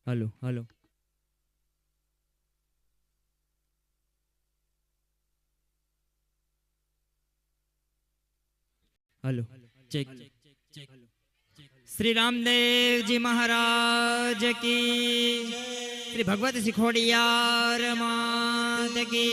Hello hello hello check Shri Ramdev ji Maharaj की श्री भगवत सिखोड़ियार मात की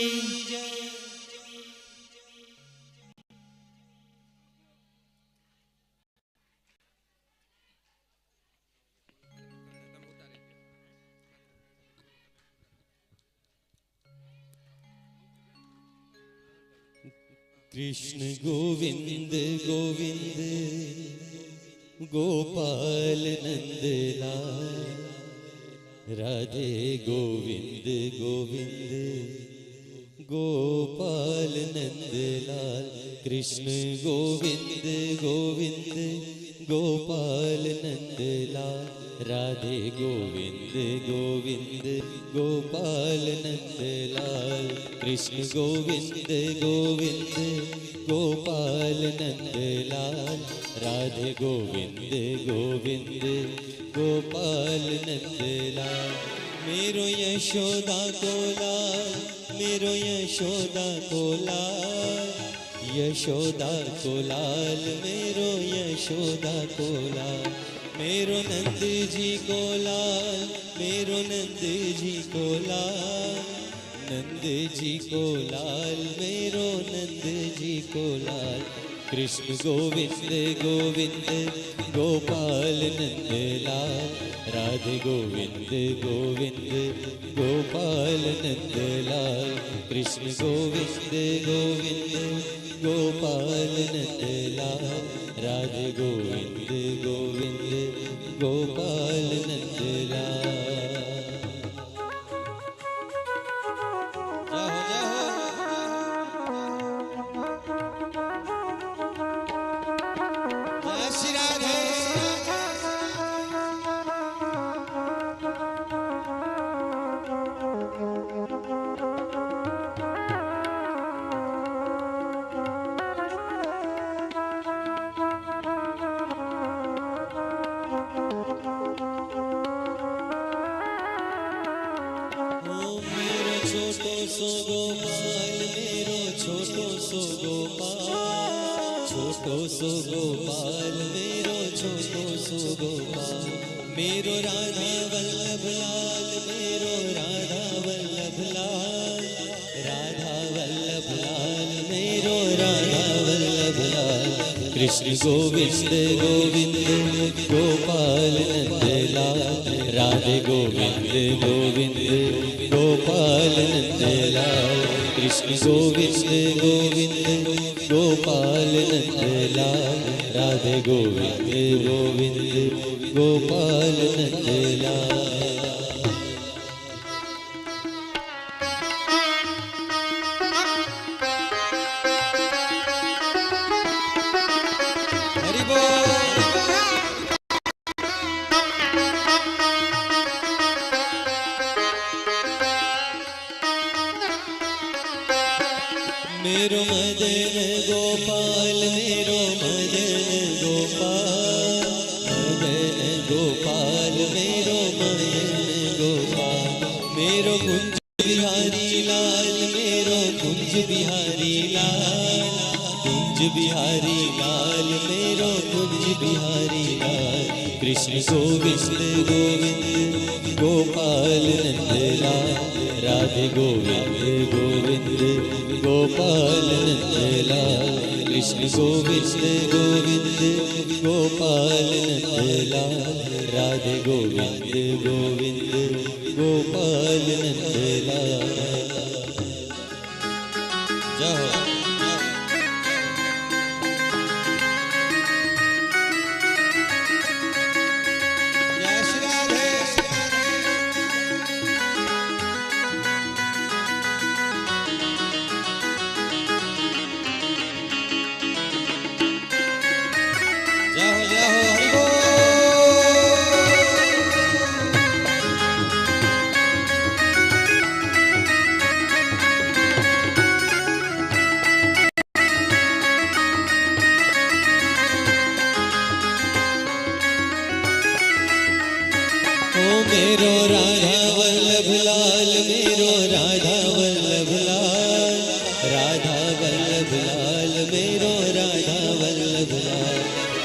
कृष्ण गोविंद गोविंद गोपाल नंदलाल राधे गोविंद गोविंद गोपाल नंदलाल कृष्ण गोविंद गोविंद गोपाल नंदलाल राधे गोविंद गोविंद गोपाल नंदलाल कृष्ण गोविंद गोविंद गोपाल नंदलाल राधे गोविंद गोविंद गोपाल नंदलाल मेरो यशोदा को लाल मेरो यशोदा को लाल यशोदा को लाल मेरो यशोदा को लाल मेरो नंद जी को लाल मेरो नंद जी को लाल नंद जी को लाल मेरो नंद जी को लाल कृष्ण गोविंद गोविंद गोपाल नंदलाल राधे गोविंद गोविंद गोपाल नंदलाल कृष्ण गोविंद गोविंद गोपाल नंदलाल राधे गोविंद गोविंद गोपाल नंदलाल छोटो सो गोपाल मेरो छोटो सो गोपाल छोटो सो गोपाल मेरो छोटो सो गोपाल मेरो राधा वल्लभ लाल मेरो राधा वल्लभ लाल राधा वल्लभ लाल मेरो राधा वल्लभ लाल कृष्ण गोविंद गोविंद गोपाल नंदलाल राधे गोविंद गोविंद गोपाल नंदलाल कृष्ण गोविंद गोविंद गोपाल नंदलाल राधे गोविंद गोविंद गोपाल नंदलाल हरि बोल मेरो मदन गोपाल मेरो मदन गोपाल मदन गोपाल मेरो मदन गोपाल मेरो कुंज बिहारी लाल मेरो कुंज बिहारी लाल कुंज बिहारी लाल मेरो कुंज बिहारी लाल कृष्ण गोविंद गोविंद गोपाल नंदलाल राधे गोविंद गोविंद गोपाल नंदलाल कृष्ण गोविंद गोविंद गोपाल नंदलाल राधे गोविंद गोविंद गोपाल नंदलाल जाओ मेरो राधा वल्लभ लाल, मेरो राधा वल्लभ लाल, राधा वल्लभ लाल, मेरो राधा वल्लभ लाल,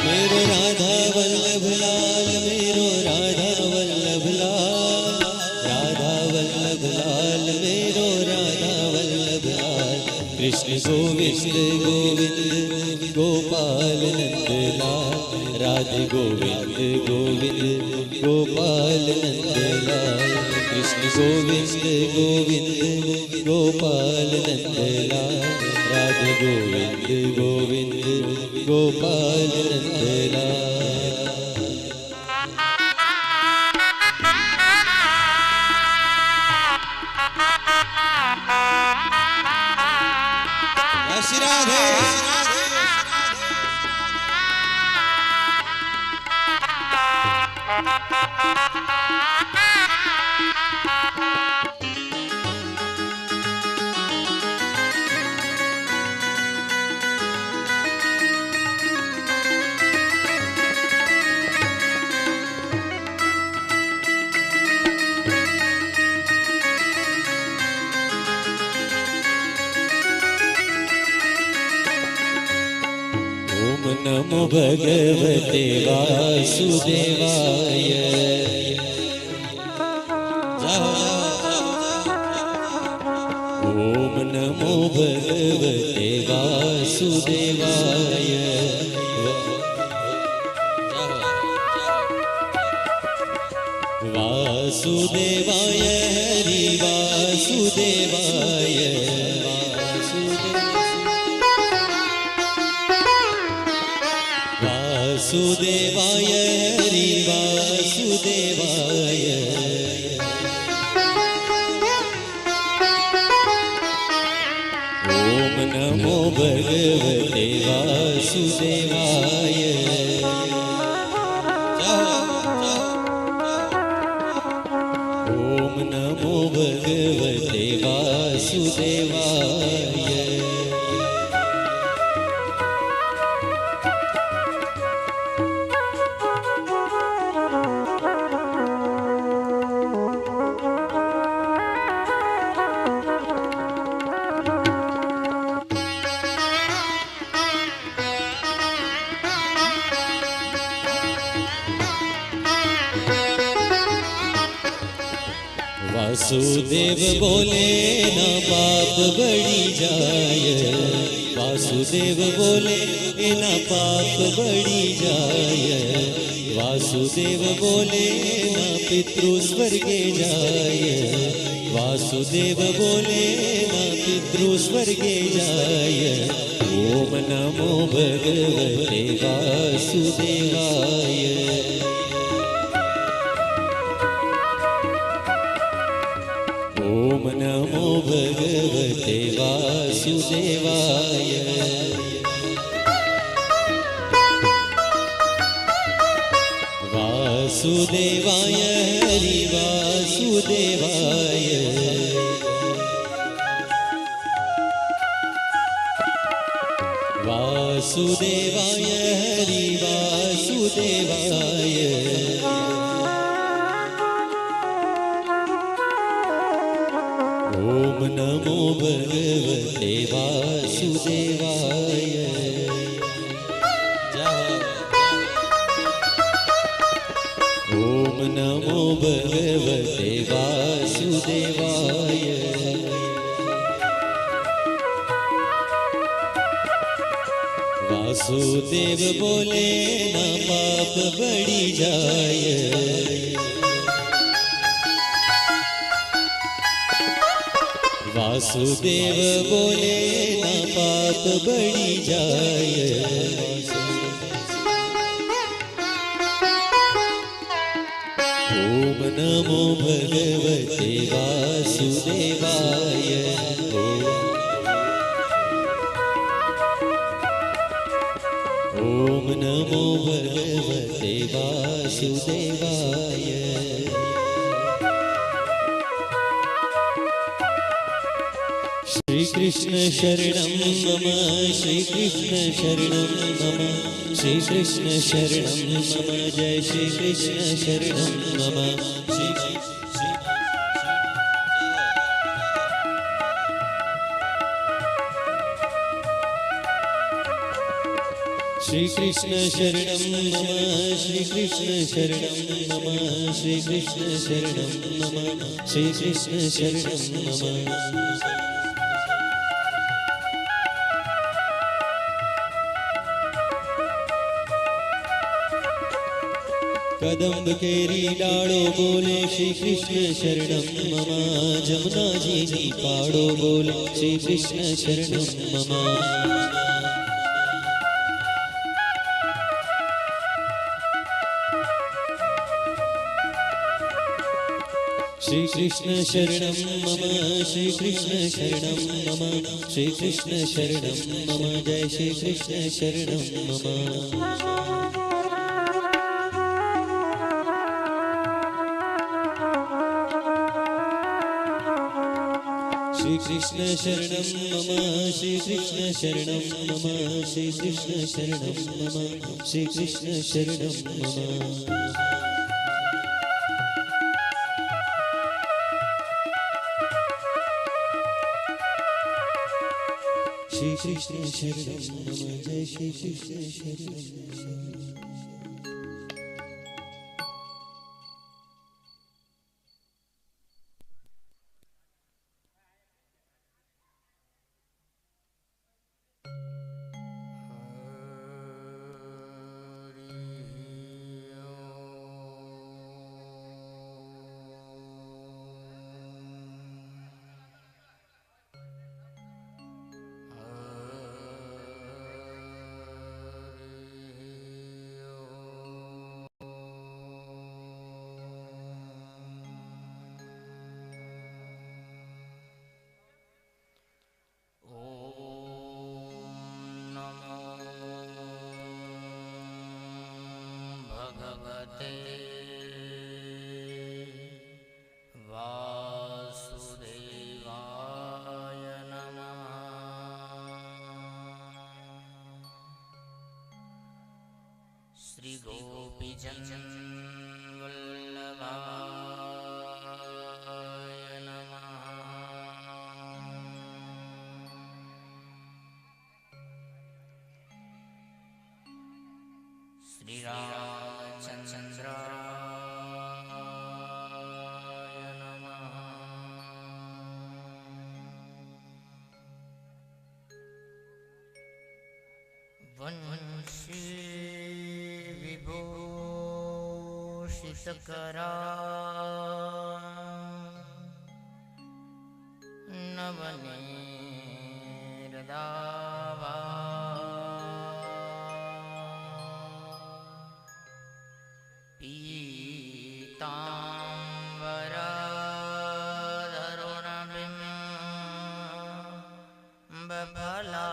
मेरो राधा वल्लभ लाल, मेरो राधा वल्लभ लाल, राधा वल्लभ लाल, मेरो राधा वल्लभ लाल। कृष्ण गोविंद गोविंद गोपाल नंदलाल, राधे गोविंद गोविंद गोपाल नंदलाल। कृष्ण गोविंद गोविंद गोपाल नंदलाल, राधे गोविंद गोविंद गोपाल नंदलाल। श्री राधे। ओम नमो भगवते वासुदेवाय। ओम नमो भगवते वासुदेवाय। वासुदेवाय हरि वासुदेवाय। वासुदेवाय हरि वासुदेवाय। ओम नमो भगवते वासुदेवाय। ओम नमो भगवते वासुदेवाय। वासुदेव बोले ना पाप बढ़ी जाए। वासुदेव बोले ना पाप बढ़ी जाए। वासुदेव बोले ना पितृ स्वर्गे जाए। वासुदेव बोले ना पितृ स्वर्गे जाए। ओम नमो भगवते वासुदेवाय। ओम नमो भगवते वासुदेवाय। वासुदेवाय हरि वासुदेवाय। वासुदेवाय हरि वासुदेवाय। ओम नमो भगवते वासुदेवाय। ओम नमो भगवते वासुदेवाय। वासुदेव बोले ना पाप बढ़ी जाए। वासुदेव बोले ना पाप बढ़ी जाए। ओम नमो भगवते वासुदेवाय। ओम नमो भगवते वासुदेवाय। श्री कृष्ण शरणं मम श्री कृष्ण शरणं मम श्री कृष्ण शरणं मम जय श्री कृष्ण शरणं मम श्री कृष्ण शरणं मम श्री कृष्ण शरणं मम श्री कृष्ण शरणं मम श्री कृष्ण शरणं मम कदम्ब केरी डालो बोले श्री कृष्ण शरणं मम जमुना जी नी पाड़ो बोले श्री कृष्ण शरणं मम श्री कृष्ण शरणं मम श्री कृष्ण शरणं मम श्री कृष्ण शरणं मम जय श्री कृष्ण शरणं मम श्री कृष्ण शरणं मम श्री कृष्ण शरणं मम श्री कृष्ण शरणं मम श्री कृष्ण शरणं मम श्री कृष्ण शरणं मम जय श्री कृष्ण शरणं मम श्री गोपीजन वल्लभाय नमः। श्री रामचंद्राय नमः। वंशी विभूषितकरा नवनीरदावा पीताम्बरधरुणबिम्बफला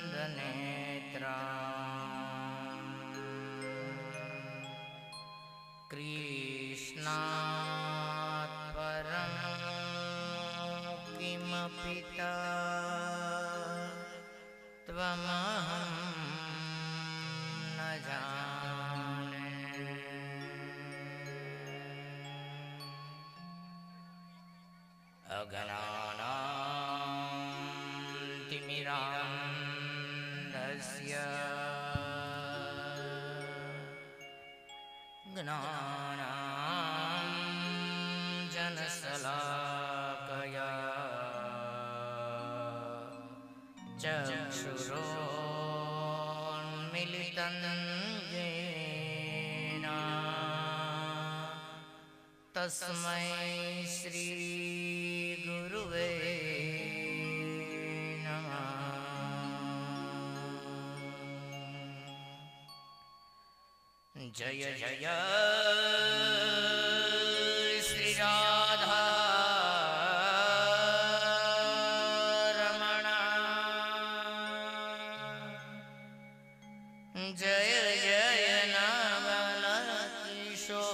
दरविन्दनेत्रा कृष्णात् परं किमपि त्वमहं न जाने। तिमिरान्धस्य ज्ञानाञ्जनशलाकया चक्षुरोन्मिलितं येन तस्मै श्री गुरुवे नमः। जय जय श्री राम जय जय नवल किशोर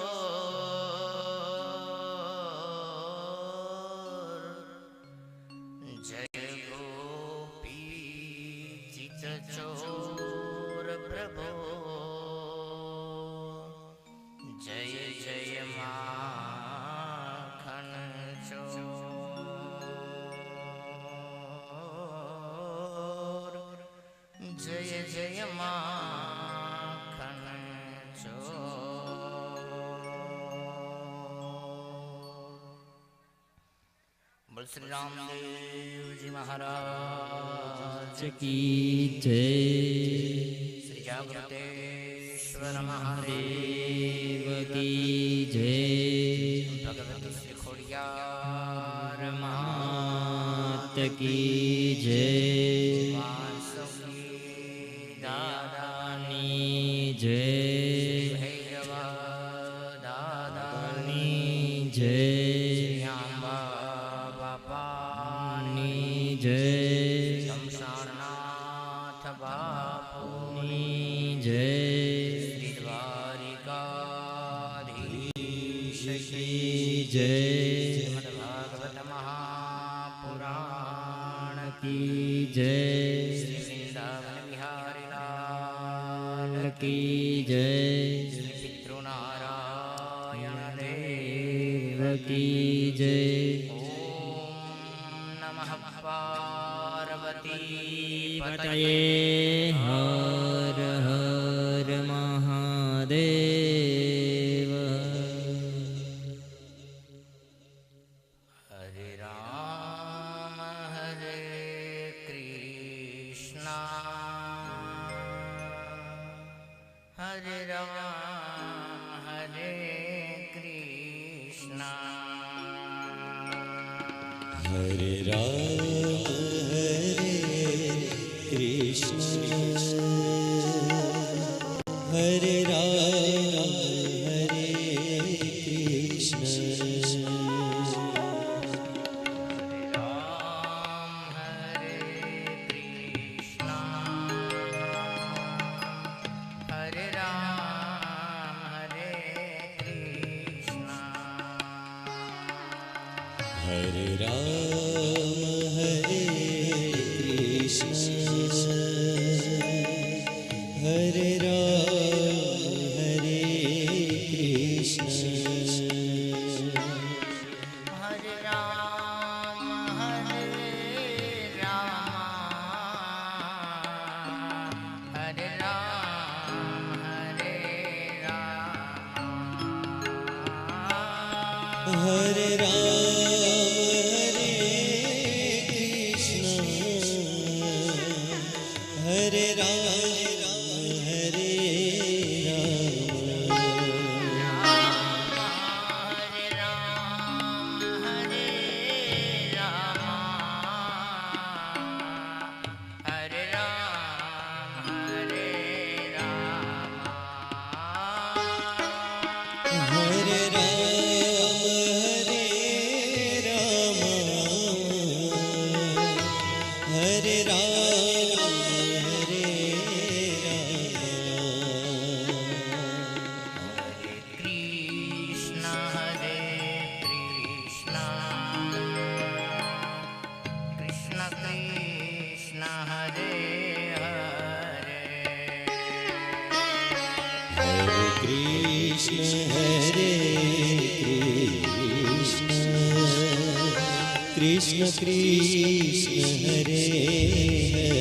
जय गोपी चित चोर प्रभो जय जय माखन चोर जय जय माखन चोर। बोल श्री रामदेव जी महाराज की जय। श्री जागृतेश्वर महादेव देव की जय। भगवती श्री खोड़ियार मात की जय। वासुकी दादानी जय। भैरव दादानी जय। श्याम्बा बापानी जय। शमशाननाथ बापूनी जय। श्री द्वारिकाधीश की जय। श्रीमद्भागवत महापुराण की जय। श्री वृंदावन बिहारी लाल की जय। श्री पितृनारायण देव की जय। ओम नमः पार्वती पतये हर हर महादेव। हरे राम हरे कृष्णा हरे राम हरे कृष्णा हरे राम हरे कृष्ण हरे राम हरे कृष्ण राम हरे कृष्णा हरे राम हरे कृष्णा हरे राम हरे कृष्ण हरे राम हरे कृष्ण हरे राम हरे राम हरे राम हरे राम हरे राम हरे कृष्ण हरे राम हरे हरे राम हरे राम हरे कृष्ण हरे कृष्ण कृष्ण कृष्ण हरे हरे हरे कृष्ण हरे कृष्ण कृष्ण कृष्ण हरे हरे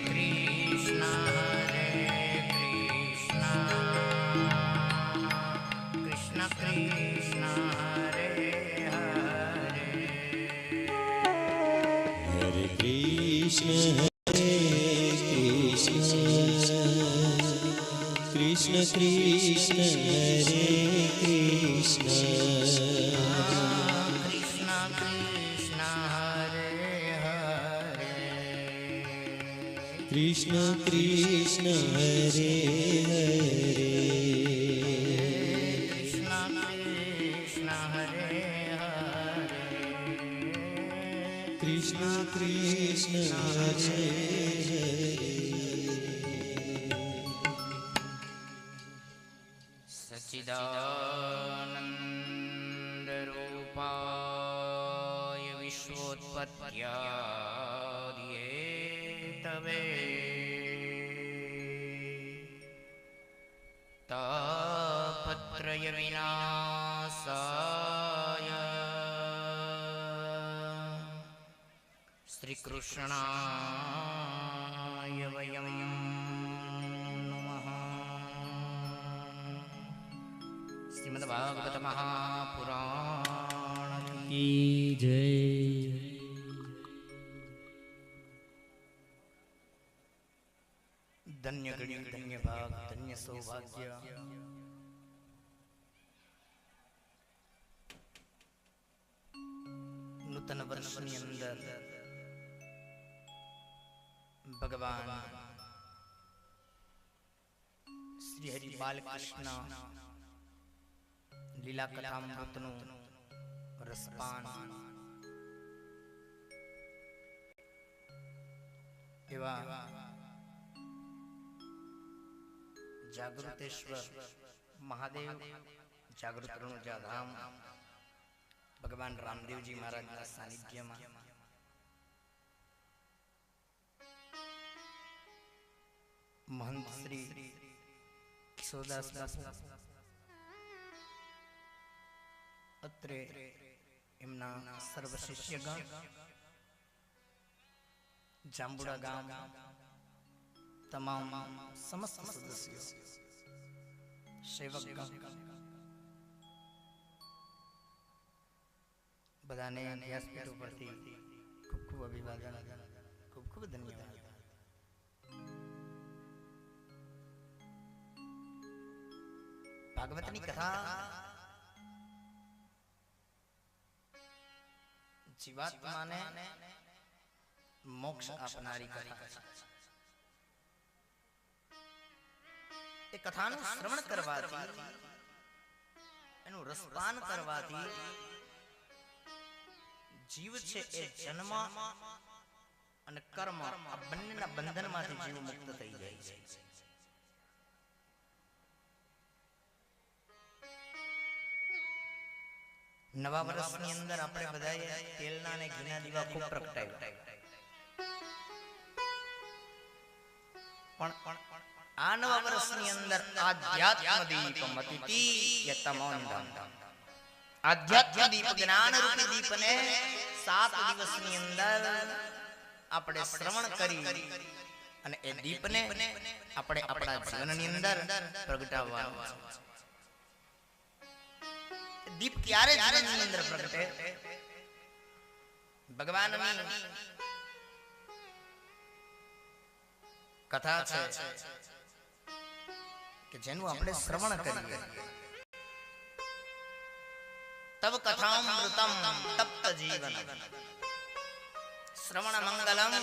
कृष्ण हरे कृष्ण कृष्ण कृष्ण हरे हरे हरे कृष्ण हरे कृष्ण कृष्ण कृष्ण हरे कृष्ण कृष्ण कृष्ण हरे हरे कृष्ण कृष्ण हरे हरे कृष्ण कृष्ण हरे हरे कृष्ण कृष्ण કૃષ્ણ હરે હરે સચ્ચિદાનંદ રૂપાય વિશ્વોત્પત્યાદિ તવે તાપત્રય વિનાશાય શ્રી કૃષ્ણાય વયમ નમઃ. શ્રીમદ્ ભાગવત મહાપુરાણ કી જય. ધન્ય ઘડી ધન્ય ભાગ ધન્ય સૌભાગ્ય નૂતન વર્ષની અંદર ભગવાન શ્રી હરિ બાલકૃષ્ણ લીલા કથામૃતનું રસપાન એવા જાગૃતેશ્વર મહાદેવ જાગૃત રણુજાધામ ભગવાન રામદેવજી મહારાજના સાનિધ્યમાં મહંત શ્રી કિશોરદાસ બાપુ અત્રે એમના સર્વ શિષ્યગણ જાંબુડા ગામ તમામ સમસ્ત સદસ્યો સેવકગણ બધાને વ્યાસપીઠ ઉપરથી ખૂબ ખૂબ અભિવાદન, ખૂબ ખૂબ ધન્યવાદ. ભાગવતની કથા જીવાત્માને મોક્ષ આપનારી કથા છે. એ કથાનું શ્રવણ કરવાથી, એનું રસપાન કરવાથી જીવ છે એ જન્મ અને કર્મ આ બંનેના બંધનમાંથી જીવ મુક્ત થઈ જાય છે. નવા વર્ષની અંદર આપણે બધાએ તેલના અને ઘીના દીવા ખૂબ પ્રગટાવ્યા, પણ આ નવા વર્ષની અંદર આધ્યાત્મ દીપમ અતિથિ યતમોંદમ, આધ્યાત્મ દીપ જ્ઞાન રૂપી દીપને 7 દિવસની અંદર આપણે શ્રવણ કરી અને એ દીપને આપણે આપણા જીવનની અંદર પ્રગટાવવાનો છે. દીપ ક્યારે જીવનની અંદર પ્રગટે? ભગવાનની કથા છે કે જેનું આપણે શ્રવણ કરીએ. તવ કથામૃતમ તપ્ત જીવન શ્રવણ મંગલમ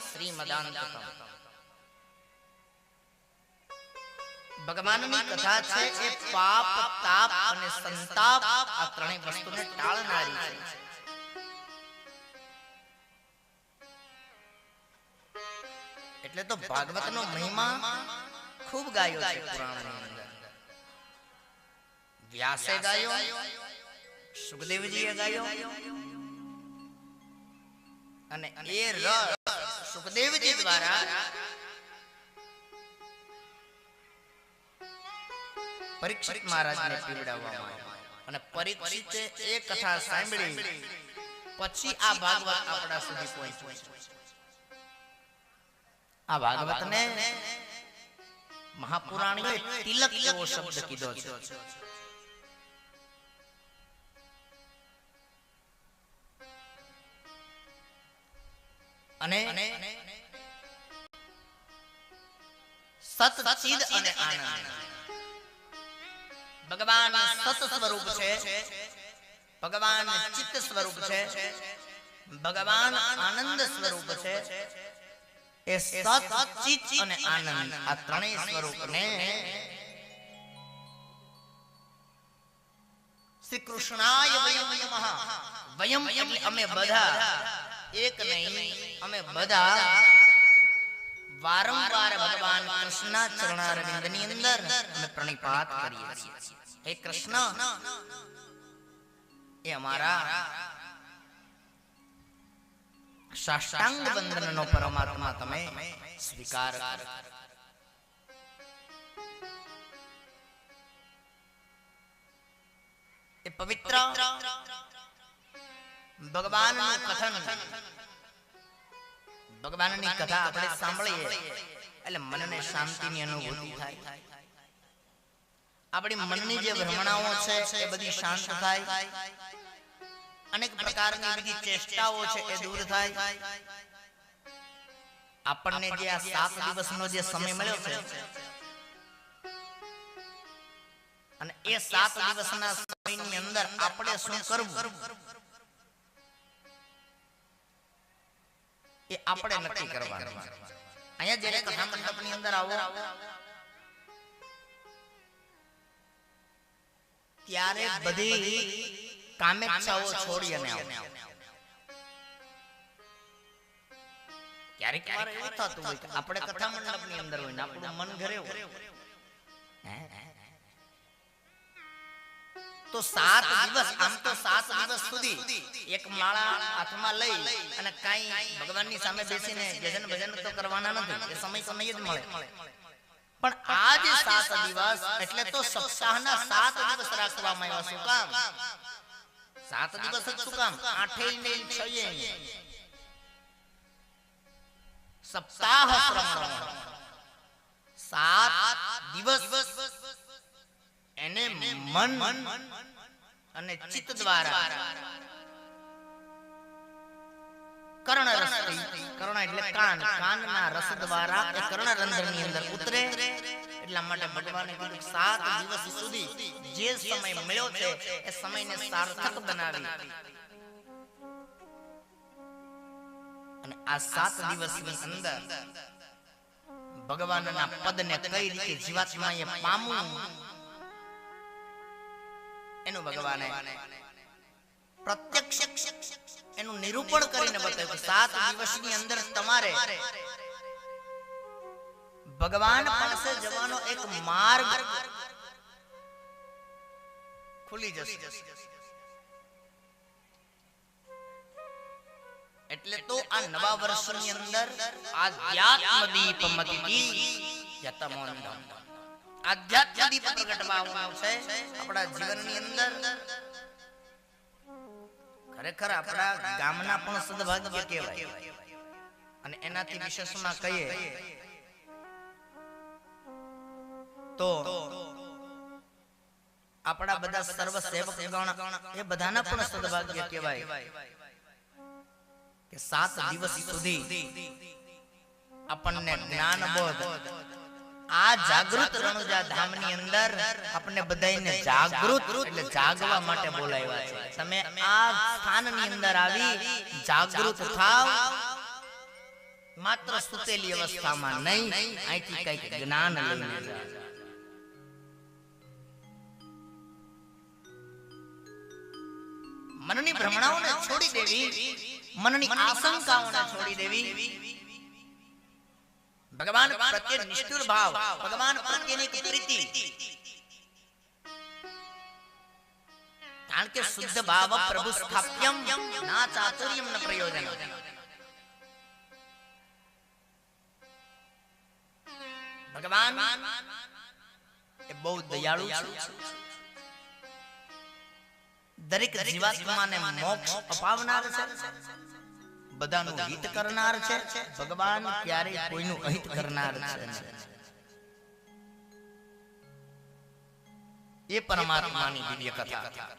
શ્રીમદાંતકમ. ભગવાનની કથા છે એ પાપ, તાપ અને સંતાપ આ ત્રણેય વસ્તુને ટાળનારી છે. એટલે તો ભાગવતનો મહિમા ખૂબ ગાયો છે પુરાણની અંદર. વ્યાસે ગાયો, સુખદેવજીએ ગાયો, અને એ રસ સુખદેવજી દ્વારા પરીક્ષિત મહારાજને પીવડાવવામાં આવ્યો. અને પરીક્ષિતે એ કથા સાંભળી પછી આ ભાગવત આપણા સુધી પહોંચ્યું. આ ભાગવતને મહાપુરાણીઓએ તિલક એવો શબ્દ કીધો છે. અને સત, ચિદ અને આનંદ. ભગવાન સત સ્વરૂપ છે, ભગવાન ચિત્ત સ્વરૂપ છે, ભગવાન આનંદ સ્વરૂપ છે. એ સત, ચિત અને આનંદ આ ત્રણેય સ્વરૂપને શ્રી કૃષ્ણાય વયમ નમઃ. વયમ એટલે અમે બધા, એક નહીં અમે બધા વારંવાર ભગવાન કૃષ્ણના ચરણારવિંદની અંદર અમે પ્રણિપાત કરીએ છીએ. હે કૃષ્ણ, એ અમારા સાષ્ટાંગ વંદનનો પરમાત્મા તમે સ્વીકાર કરો. એ પવિત્ર ભગવાનનું કથન, ભગવાનની કથા આપણે સાંભળીએ એટલે મનને શાંતિની અનુભૂતિ થાય. આપણી મનની જે ભ્રમણાઓ છે એ બધી શાંત થાય. અનેક પ્રકારની બધી ચેષ્ટાઓ છે એ દૂર થાય. આપણને જે આ 7 દિવસનો જે સમય મળ્યો છે અને એ 7 દિવસના સમયની અંદર આપણે શું કરવું એ આપણે નક્કી કરવાનું. અહીંયા જ્યારે કથા મંડપની અંદર આવો ત્યારે બધી કામેચ્છાઓ છોડી અને આવો. ક્યારેક વાર એવું થતું હોય કે આપણે કથા મંડપની અંદર હોય ને આપણું મન ઘરે હોય, તો 7 દિવસ, આમ તો 7 દિવસ સુધી એક માળા હાથમાં લઈ અને કાઈ ભગવાનની સામે બેસીને ભજન ભજન તો કરવાના નથી, એ સમય જ મળે. પણ આ જે 7 દિવસ એટલે તો સપ્તાહના 7 દિવસ રાખવામાં આવ્યા. શું કામ 7 દિવસ જ? શું કામ 8 ને 6 સપ્તાહ શ્રવણ 7 દિવસ એને મન અને ચિત્ત દ્વારા કર્ણ રસથી, કર્ણ એટલે કાન, કાનના રસ દ્વારા એ કર્ણરંધ્રની અંદર ઉતરે. એટલા માટે ભગવાને કીધું 7 દિવસ સુધી જે સમય મળ્યો છે એ સમયને સાર્થક બનાવી અને આ 7 દિવસની અંદર ભગવાનના પદને કઈ રીતે જીવાત્માએ પામવું એનું ભગવાને પ્રત્યક્ષ એનું નિરૂપણ કરીને બતાવ્યું. 7 દિવસની અંદર તમારે ભગવાન પાસે જવાનો એક માર્ગ ખુલી જશે. એટલે તો આ નવા વર્ષની અંદર આધ્યાત્મ દીપ મતિથી યતમોંદમ, આધ્યાત્મ દીપ પ્રગટવાનું છે આપણા જીવનની અંદર. ખરેખર આપણા ગામના પણ સદભાગ્ય કહેવાય. અને એનાથી વિશેષમાં કહીએ તો આપણા બધા સર્વ સેવક ગણ એ બધાના પણ સદભાગ્ય કહેવાય કે 7 દિવસ સુધી આપણને જ્ઞાન બોધ આ જાગૃત રણુજા ધામની અંદર આપણને બધાને જાગૃત એટલે જાગવા માટે બોલાવ્યા છે. તમે આ સ્થાનની અંદર આવી જાગૃત થાવ, માત્ર સુતેલી અવસ્થામાં નહીં, અહીંથી કંઈક જ્ઞાન લઈને જાઓ. મનની ભ્રમણાઓને છોડી દેવી, મનની આશંકાઓને છોડી દેવી, ભગવાન પ્રત્યે નિષ્ઠુર ભાવ, ભગવાન પ્રત્યેની પ્રીતિ. કારણ કે શુદ્ધ ભાવ પ્રભુ સ્થાપ્યમ ના ચાતુર્યમ ન પ્રયોજન. ભગવાન એ બહુ દયાળુ છે. દરેક જીવાત્માને મોક્ષ અપાવનાર છે, બધાનું હિત કરનાર છે. ભગવાન ક્યારેય કોઈનું અહિત કરનાર છે. એ પરમાત્માની દિવ્ય કથા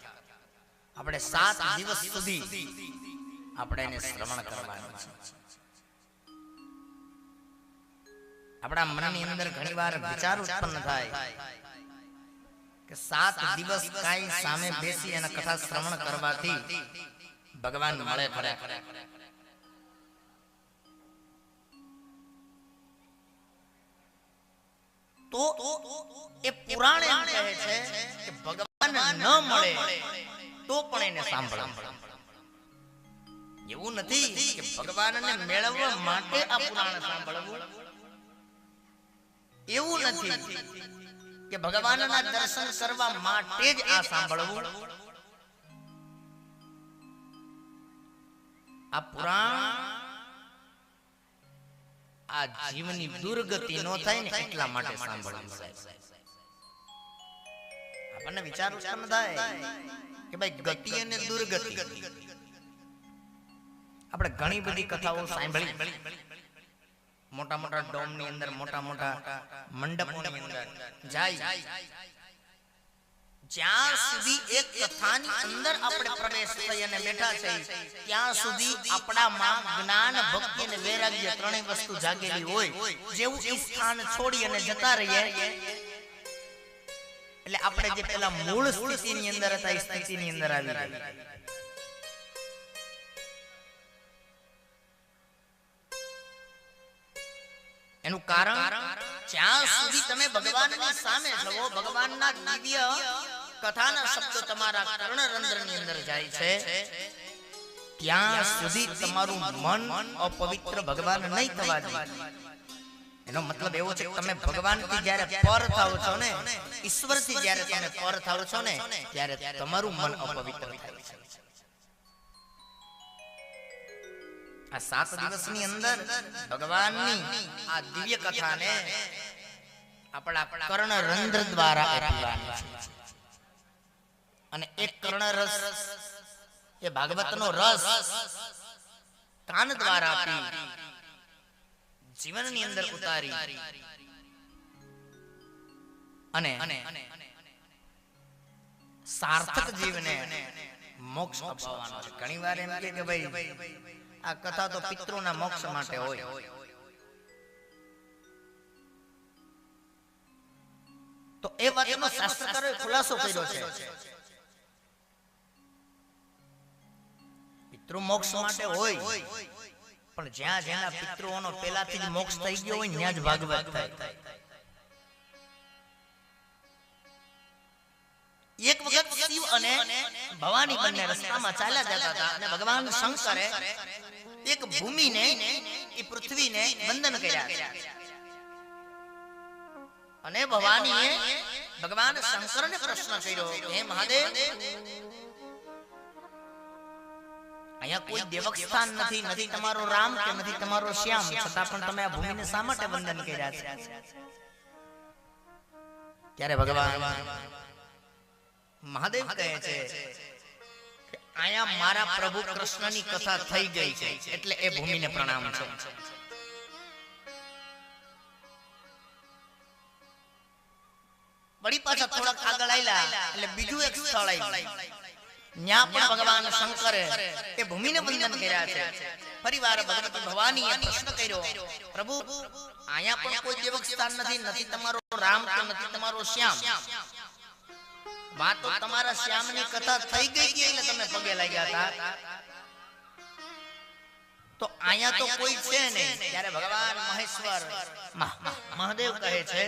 આપણે 7 દિવસ સુધી આપણે એને શ્રવણ કરવાનું છે. આપણા મનની અંદર ઘણીવાર વિચાર ઉત્પન્ન થાય કે 7 દિવસ કાઈ સામે બેસી અને કથા શ્રવણ કરવાથી ભગવાન મળે ખરા. તો એ પુરાણ એમ કહે છે કે ભગવાન ન મળે તો પણ એને સાંભળો. એવું નથી કે ભગવાનને મેળવવા માટે આ પુરાણ સાંભળવું, એવું નથી કે ભગવાનના દર્શન કરવા માટે જ આ સાંભળવું. આ પુરાણ આ જીવની દુર્ગતિ નો થાય ને એટલા માટે સાંભળવું. આપણને વિચાર ઉત્પન્ન થાય કે ભાઈ ગતિ અને દુર્ગતિ. આપણે ઘણી બધી કથાઓ સાંભળી, મોટા મોટા ડોમ ની અંદર, મોટા મોટા મંડપોની અંદર જાય, જ્યાં સુધી એક કથાની અંદર આપણે પ્રવેશ થઈ અને બેઠા છે ત્યાં સુધી આપણામાં જ્ઞાન, ભક્તિ અને વૈરાગ્ય ત્રણેય વસ્તુ જાગેલી હોય. જેવું એ સ્થાન છોડી અને જતા રહીએ એટલે આપણે જે પેલા મૂળ સ્થિતિની અંદર હતા એ સ્થિતિની અંદર આવી જાય. એનું કારણ, જ્યાં સુધી તમે ભગવાનની સામે છો, ભગવાનના દિવ્ય કથાના શબ્દો તમારા કર્ણરંધ્રની અંદર જાય છે, ત્યાં સુધી તમારું મન અપવિત્ર ભગવાન નહીં થવા દે. એનો મતલબ એવો છે કે તમે ભગવાનથી જ્યારે પર થાઓ છો ને, ઈશ્વરથી જ્યારે તમે પર થાઓ છો ને, ત્યારે તમારું મન અપવિત્ર થાય છે. આ 7 દિવસની અંદર ભગવાનની આ દિવ્ય કથાને આપણા કર્ણરંધ્ર દ્વારા આપવાની છે. અને એક કર્ણરસ એ ભાગવતનો રસ કાન દ્વારા આપી જીવનની અંદર ઉતારી અને સાર્થક જીવને મોક્ષ અપાવવાનો છે. ઘણીવાર એમ કે ભાઈ આ કથા તો પિતૃના મોક્ષ માટે હોય. તો એ વાતનો શાસ્ત્રકારોએ ખુલાસો કર્યો છે. પિતૃ મોક્ષ માટે હોય, પણ જ્યાં જેના પિતૃઓનો પહેલાથી જ મોક્ષ થઈ ગયો હોય ત્યાં જ ભાગવત થાય. એક વખત શિવ અને ભવાની બંને રસ્તામાં ચાલ્યા જતા હતા અને ભગવાન શંકરે એક ભૂમિને, એ પૃથ્વીને બંધન કર્યા અને ભવાનીએ ભગવાન શંકરને પ્રશ્ન કર્યો, હે મહાદેવ, અહીંયા કોઈ દેવક સ્થાન નથી, નથી તમારો રામ કે નથી તમારો શ્યામ, છતાં પણ તમે આ ભૂમિને શા માટે બંધન કર્યા છે? ત્યારે ભગવાન મહાદેવ કહે છે કે અહીંયા મારા પ્રભુ કૃષ્ણની કથા થઈ ગઈ છે એટલે એ ભૂમિને પ્રણામ છે. વળી પાછા થોડાક આગળ આવ્યા એટલે બીજું એક સ્થળ આવ્યું, ત્યાં પણ ભગવાન શંકરે એ ભૂમિને બંધન કર્યા છે. ફરીવાર ભગવતી ભવાનીએ પ્રશ્ન કર્યો, પ્રભુ અહીંયા પણ કોઈ દેવક સ્થાન નથી, નથી તમારો રામ કે નથી તમારો શ્યામ, વાત તો તમારા શ્યામની કથા થઈ ગઈ હતી એટલે તમે પગે લાગ્યા હતા, તો અહીંયા તો કોઈ છે નહીં. ત્યારે ભગવાન મહેશ્વર મહાદેવ કહે છે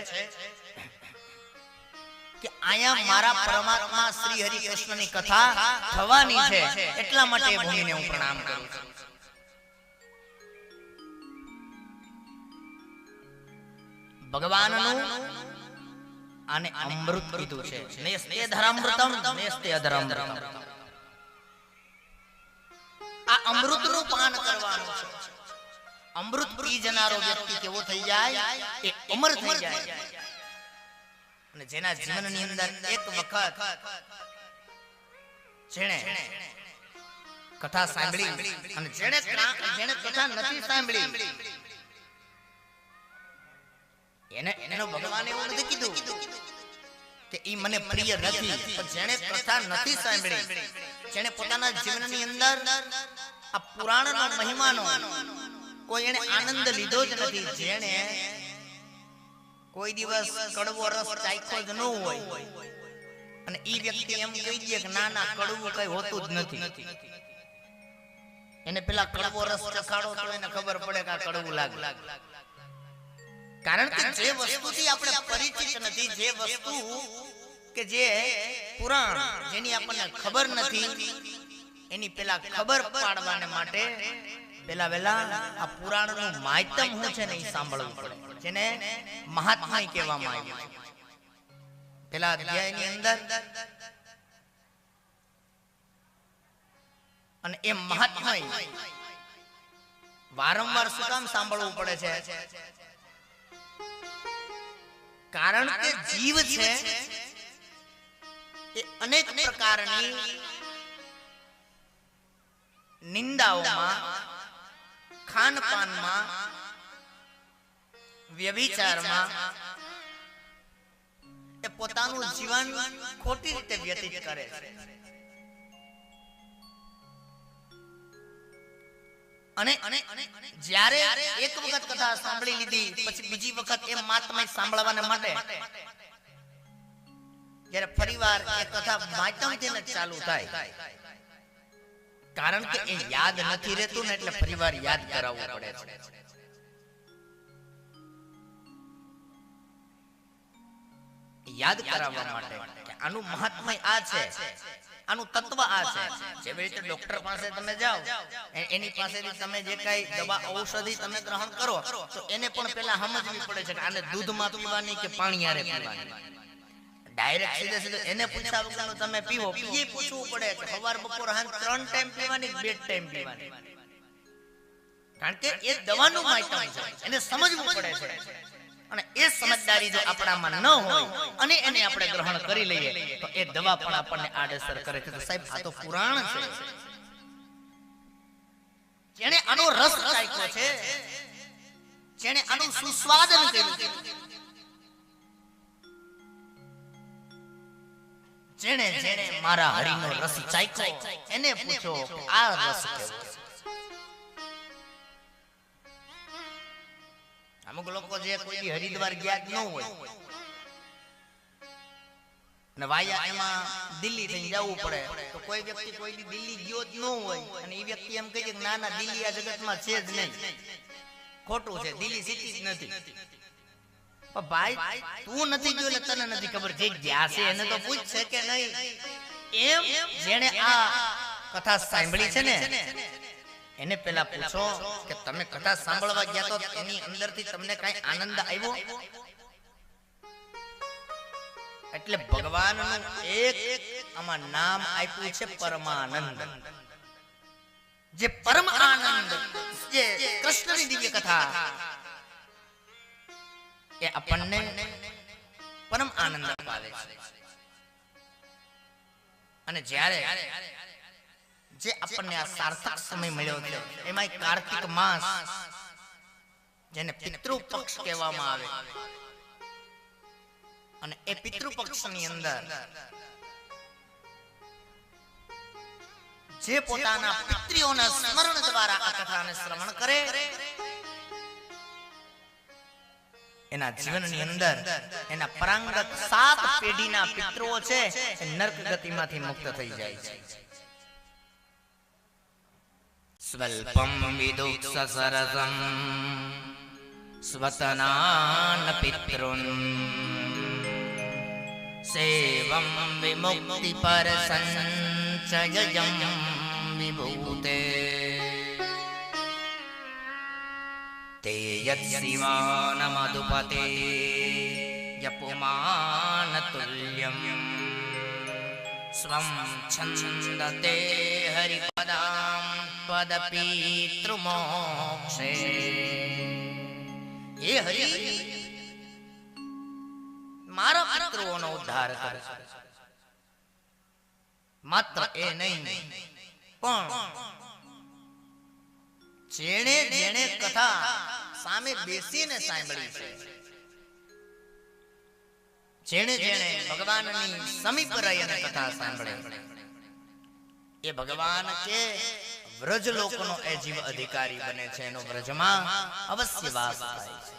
કે અહીંયા મારા પરમાત્મા શ્રી હરિ કૃષ્ણની કથા થવાની છે, એટલા માટે એ ભૂમિને હું પ્રણામ કરું છું. ભગવાનનું આને અમૃત કીધું છે. નેસ્તે ધરામૃતમ નેસ્તે અધરામૃતમ. આ અમૃતનું પાન કરવાનું છે. અમૃત પી જનારો વ્યક્તિ કેવો થઈ જાય? એ અમર થઈ જાય. અને જેના જીવનની અંદર એક વખત જેણે કથા સાંભળી અને જેણે કથા નથી સાંભળી એનો ભગવાન એવું નથી કીધું કે ઈ મને પ્રિય નથી, પણ જેણે કથા નથી સાંભળી, જેણે પોતાના જીવનની અંદર આ પુરાણનો મહિમાનો કોઈ એને આનંદ લીધો જ નથી, જેણે કોઈ દિવસ કડવો રસ ચાખ્યો જ ન હોય અને ઈ વ્યક્તિ એમ કહી દે કે ના ના કડવું કઈ હોતું જ નથી, એને પેલા કડવો રસ ચખાડો તો એને ખબર પડે કે આ કડવું લાગે. કારણ કે જે વસ્તુથી આપણે પરિચિત નથી, જે વસ્તુ કે જે પુરાણ જેની આપણને ખબર નથી, એની પેલા ખબર પાડવાને માટે પેલા વેલા આ પુરાણનું માધ્યમ શું છે ને એ સાંભળવું પડે, જેને મહાત્મય કહેવામાં આવ્યું છે. પેલા અધ્યાયની અંદર અને એ મહાત્મય વારંવાર શું કામ સાંભળવું પડે છે? કારણ કે જીવ છે એ અનેક પ્રકારની નિંદાઓમાં, ખાનપાનમાં, વ્યભિચારમાં એ પોતાનું જીવન ખોટી રીતે વ્યતીત કરે છે. અને જ્યારે એક વખત કથા સાંભળી લીધી પછી બીજી વખત એ માત્મય સાંભળવાને માટે જ્યારે ફરીવાર એ કથા માધ્યમથી ચાલુ થાય, કારણ કે એ યાદ નથી રહેતું ને એટલે ફરીવાર યાદ કરાવવું પડે છે. યાદ કરાવવા માટે કે આનું મહાત્મય આ છે, આનું તત્વ આ છે. જેવી રીતે ડોક્ટર પાસે તમે જાઓ, એની પાસેથી તમે જે કઈ દવા ઔષધિ તમે ગ્રહણ કરો તો એને પણ પેલા સમજવી પડે છે કે આને દૂધમાં પીવાની કે પાણી હારે પીવાની. ડાયરેક્ટ સીધે સીધે એને પૂછ્યા વગર તમે પીવો, એ પૂછવું પડે કે સવાર બપોર સાંજ 3 ટાઈમ પીવાની 2 ટાઈમ પીવાની, કારણ કે એ દવાનું માધ્યમ છે, એને સમજવું પડે છે. અને એ સમજદારી જો આપણામાં ન હોય અને એને આપણે ગ્રહણ કરી લઈએ તો એ દવા પણ આપણને આડઅસર કરે છે. તો સાહેબ આ તો પુરાણ છે, જેણે આનો રસ ચાખ્યો છે, જેણે આનું સુસ્વાદન કર્યું છે, જેણે જેણે મારા હરિનો રસ ચાખ્યો એને પૂછો આ રસ કેવો છે. અમુક લોકો જે કોઈ હરિદ્વાર ગયા જ ન હોય અને વાયા એમાં દિલ્હી થઈને જવું પડે, તો કોઈ વ્યક્તિ કોઈ દિલ્હી ગયો જ ન હોય અને એ વ્યક્તિ એમ કહે છે કે ના ના દિલ્હી આ જગતમાં છે જ નહીં, ખોટું છે, દિલ્હી સિટી જ નથી. પણ ભાઈ તું નથી ગયો એટલે તને નથી ખબર, જે ગયા છે એને તો પૂછ છે કે નહીં. એમ જેણે આ કથા સાંભળી છે ને એને પેલા પૂછો કે તમે કથા સાંભળવા ગયા તો એની અંદરથી તમને કઈ આનંદ આવ્યો? એટલે ભગવાનનું એક આમાં નામ આપ્યું છે પરમાનંદ. જે પરમ આનંદ, જે કૃષ્ણની દિવ્ય કથા, એ આપણને પરમ આનંદ અપાવે છે. અને જ્યારે જે આપણને આ સાર્થક સમય મળ્યો છે, એમાં કાર્તિક માસ જેને પિતૃ પક્ષ કહેવામાં આવે, અને એ પિતૃ પક્ષની અંદર જે પોતાના પિતૃઓના સ્મરણ દ્વારા આ કથાને શ્રવણ કરે એના જીવનની અંદર એના પરાંગત 7 પેઢીના પિતૃઓ છે એ નરક ગતિમાંથી મુક્ત થઈ જાય છે. સ્વલ્પમ વિદુક્ષ સરસમ સ્વતનાન પિતૃન સેવમ વિમુક્તિ પર સંચયજમ વિભૂતે તે યત શિવાન મધુપતે યપુમાન તુલ્યમ સ્વં છંદતે હરિપદામ પદપિતૃમોક્ષે. હે હરિ, મારા પિતૃઓનો ઉદ્ધાર કરે. માત્ર એ નહીં પણ જેણે જેણે કથા સામે બેસીને સાંભળી છે, જેણે જેણે ભગવાનની સમીપ રહીને કથા સાંભળે, એ ભગવાન કે વ્રજ લોકોનો એ જીવ અધિકારી બને છે, એનો વ્રજમાં અવશ્ય વાસ થાય છે.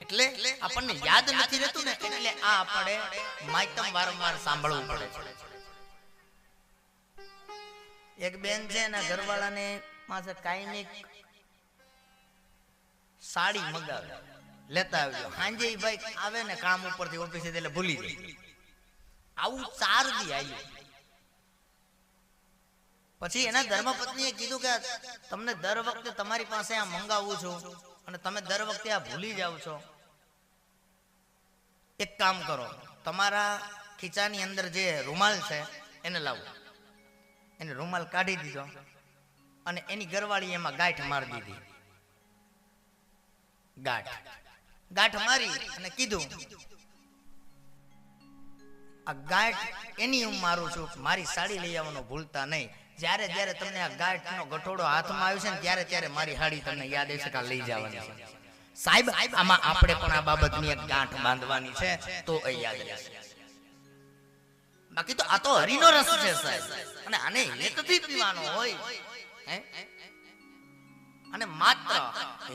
એટલે આપણને યાદ નથી રહેતું ને, એટલે આ આપણે માયતમ વારંવાર સાંભળવું પડે છે. એક બેન છે એના ઘરવાળાને પાસે કાંઈ સાડી મગાવે, લેતા આવજો. સાંજે ભાઈ આવે ને કામ ઉપરથી ઓફિસે એટલે ભૂલી જાય. આવું 4 દી આવ્યું. પછી એના ધર્મપત્નીએ કીધું કે તમને દર વખતે તમારી પાસે આ મંગાવું છું અને તમે દર વખતે આ ભૂલી જાવ છો. એક કામ કરો, તમારા ખીચાની અંદર જે રૂમાલ છે એને લાવો. એને રૂમાલ કાઢી દીધો અને એની ઘરવાળી એમાં ગાંઠ મારી દીધી. ગાંઠ મારી અને કીધું આ ગાંઠ એની હું મારું છું, મારી સાડી લઈ આવવાનું ભૂલતા નહીં. જ્યારે જ્યારે તમને આ ગાંઠનો ગઠોડો હાથમાં આવ્યો છે ને ત્યારે ત્યારે મારી સાડી તમને યાદ હશે કે લઈ જવાની છે. સાહેબ આમાં આપણે પણ આ બાબતની એક ગાંઠ બાંધવાની છે તો એ યાદ રહેશે. બાકી તો આ તો હરિનો રસ છે સાહેબ, અને આને હેતથી પીવાનો હોય અને માત્ર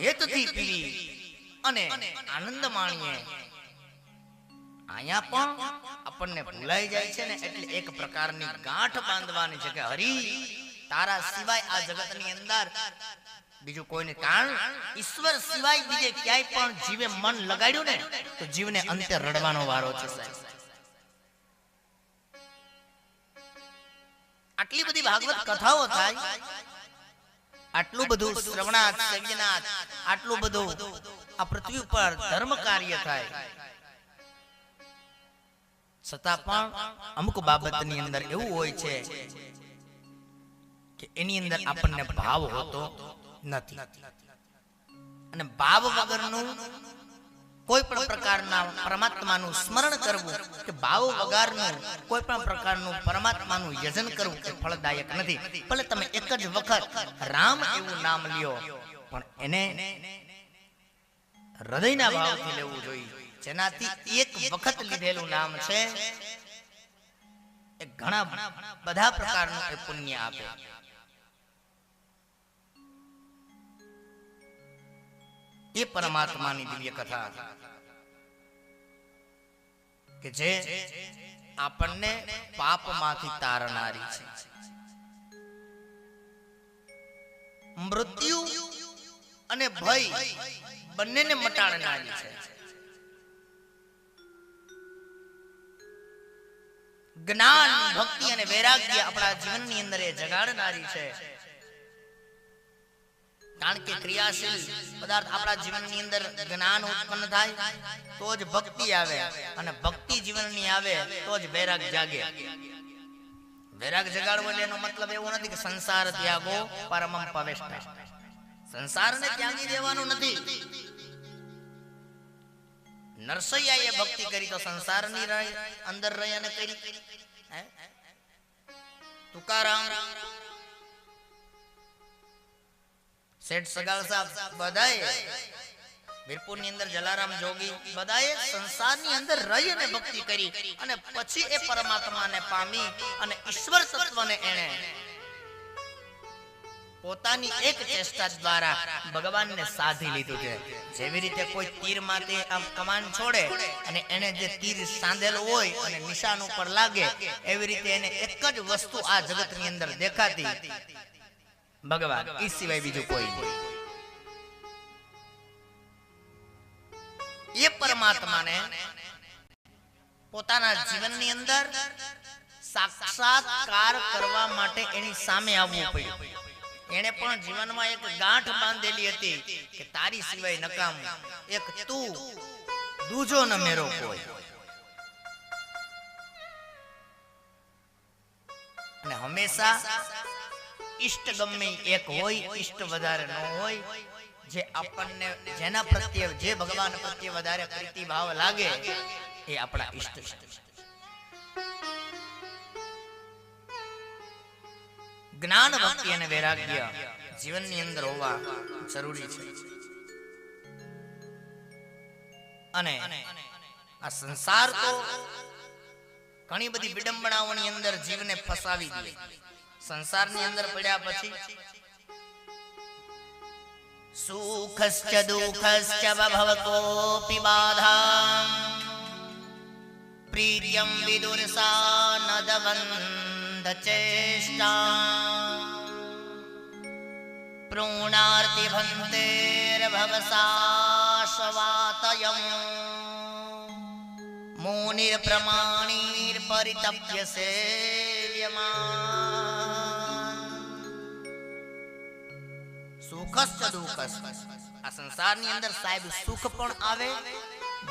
હેતથી પીવી અને આનંદ માણીએ. અહીંયા પણ આપણને ભૂલાઈ જાય છે ને, એટલે એક પ્રકારની ગાંઠ બાંધવાની છે કે હરી તારા સિવાય આ જગતની અંદર બીજું કોઈને, કારણ ઈશ્વર સિવાય બીજે ક્યાંય પણ જીવે મન લગાડ્યું ને તો જીવને અંતે રડવાનો વારો છે સાહેબ. આટલી બધી ભાગવત કથાઓ થાય, આટલું બધું શ્રવણાર્થ સેવ્યનાર્થ, આટલું બધું આ પૃથ્વી પર ધર્મ કાર્ય થાય, છતાં પણ અમુક બાબતની અંદર એવું હોય છે કે એની અંદર આપણને ભાવ હોતો નથી. અને ભાવ વગરનું કોઈ પણ પ્રકારના પરમાત્માનું સ્મરણ કરવું કે ભાવ વગરનું કોઈ પણ પ્રકારનું પરમાત્માનું યજન કરવું એ ફળદાયક નથી. ભલે તમે એક જ વખત રામ એવું નામ લ્યો, પણ એને હૃદયના ભાવથી લેવું જોઈએ. જેનાથી એક વખત લીધેલું નામ છે એ ઘણા બધા પ્રકારનું એ પુણ્ય આપે. એ પરમાત્માની દિવ્ય કથા કે જે આપણને પાપમાંથી તારનારી છે. મૃત્યુ અને ભય બંનેને મટાડનારી છે. જ્ઞાન, ભક્તિ અને વૈરાગ્ય આપણા જીવનની અંદર એ જગાડનારી છે. કારણ કે ક્રિયાશીલ પદાર્થ આપણા જીવનની અંદર જ્ઞાન ઉત્પન્ન થાય તો જ ભક્તિ આવે, અને ભક્તિ જીવનની આવે તો જ વૈરાગ જાગે. વૈરાગ જગાડવો એટલે એનો મતલબ એવો નથી કે સંસાર ત્યાગો પરમં પવેષ્ટા, સંસારને ત્યાગી દેવાનું નથી. નરસૈયાએ ભક્તિ કરી તો સંસારની અંદર રહી અને કરી. તુકારામ, શેઠ સગાલ સાહેબ, બધાએ વીરપુરની અંદર જલારામ જોગી, બધાએ સંસારની અંદર રહી અને ભક્તિ કરી અને પછી એ પરમાત્માને પામી અને ઈશ્વર તત્વને એણે પોતાની એક ચેષ્ટા દ્વારા ભગવાનને સાધી લીધું છે. જેવી રીતે કોઈ તીર માટે આમ કમાન છોડે અને એને જે તીર સાંધેલું હોય અને નિશાન ઉપર લાગે, એવી રીતે એને એક જ વસ્તુ આ જગતની અંદર દેખાતી, ભગવાન, એ સિવાય બીજું કોઈ નહીં. એ પરમાત્માને પોતાના જીવનની અંદર સાક્ષાત્કાર કરવા માટે એની સામે આવવું પડ્યું. એને પણ જીવનમાં એક ગાંઠ બાંધેલી હતી કે તારી સિવાય નકામું, એક તું, દૂજો ન મેરો કોઈ. અને હંમેશા ઈષ્ટ ગમે એક હોય, ઈષ્ટ વધારે ન હોય. જે આપણને જેના પ્રત્યે, જે ભગવાન પ્રત્યે વધારે પ્રીતિ ભાવ લાગે એ આપણા ઈષ્ટ છે. જ્ઞાન, ભક્તિ અને વૈરાગ્ય જીવનની અંદર હોવા જરૂરી છે. અને આ સંસાર તો ઘણી બધી વિડંબનાઓની અંદર જીવને ફસાવી દે. સંસારની અંદર પડ્યા પછી સુખશ્ચ દુઃખશ્ચ ભવતોપી બાધા પ્રિયમ વિદુરસા નદવંદ ચેષ્ટા પ્રોણાર્તિ ભંતેર ભવસાશવાતયમ મુનિર પ્રમાણીર પરિતપ્ય સેવ્યમાન. સુખસ્ચ દુઃખસ્ચ. આ સંસારની અંદર સાહેબ સુખ પણ આવે,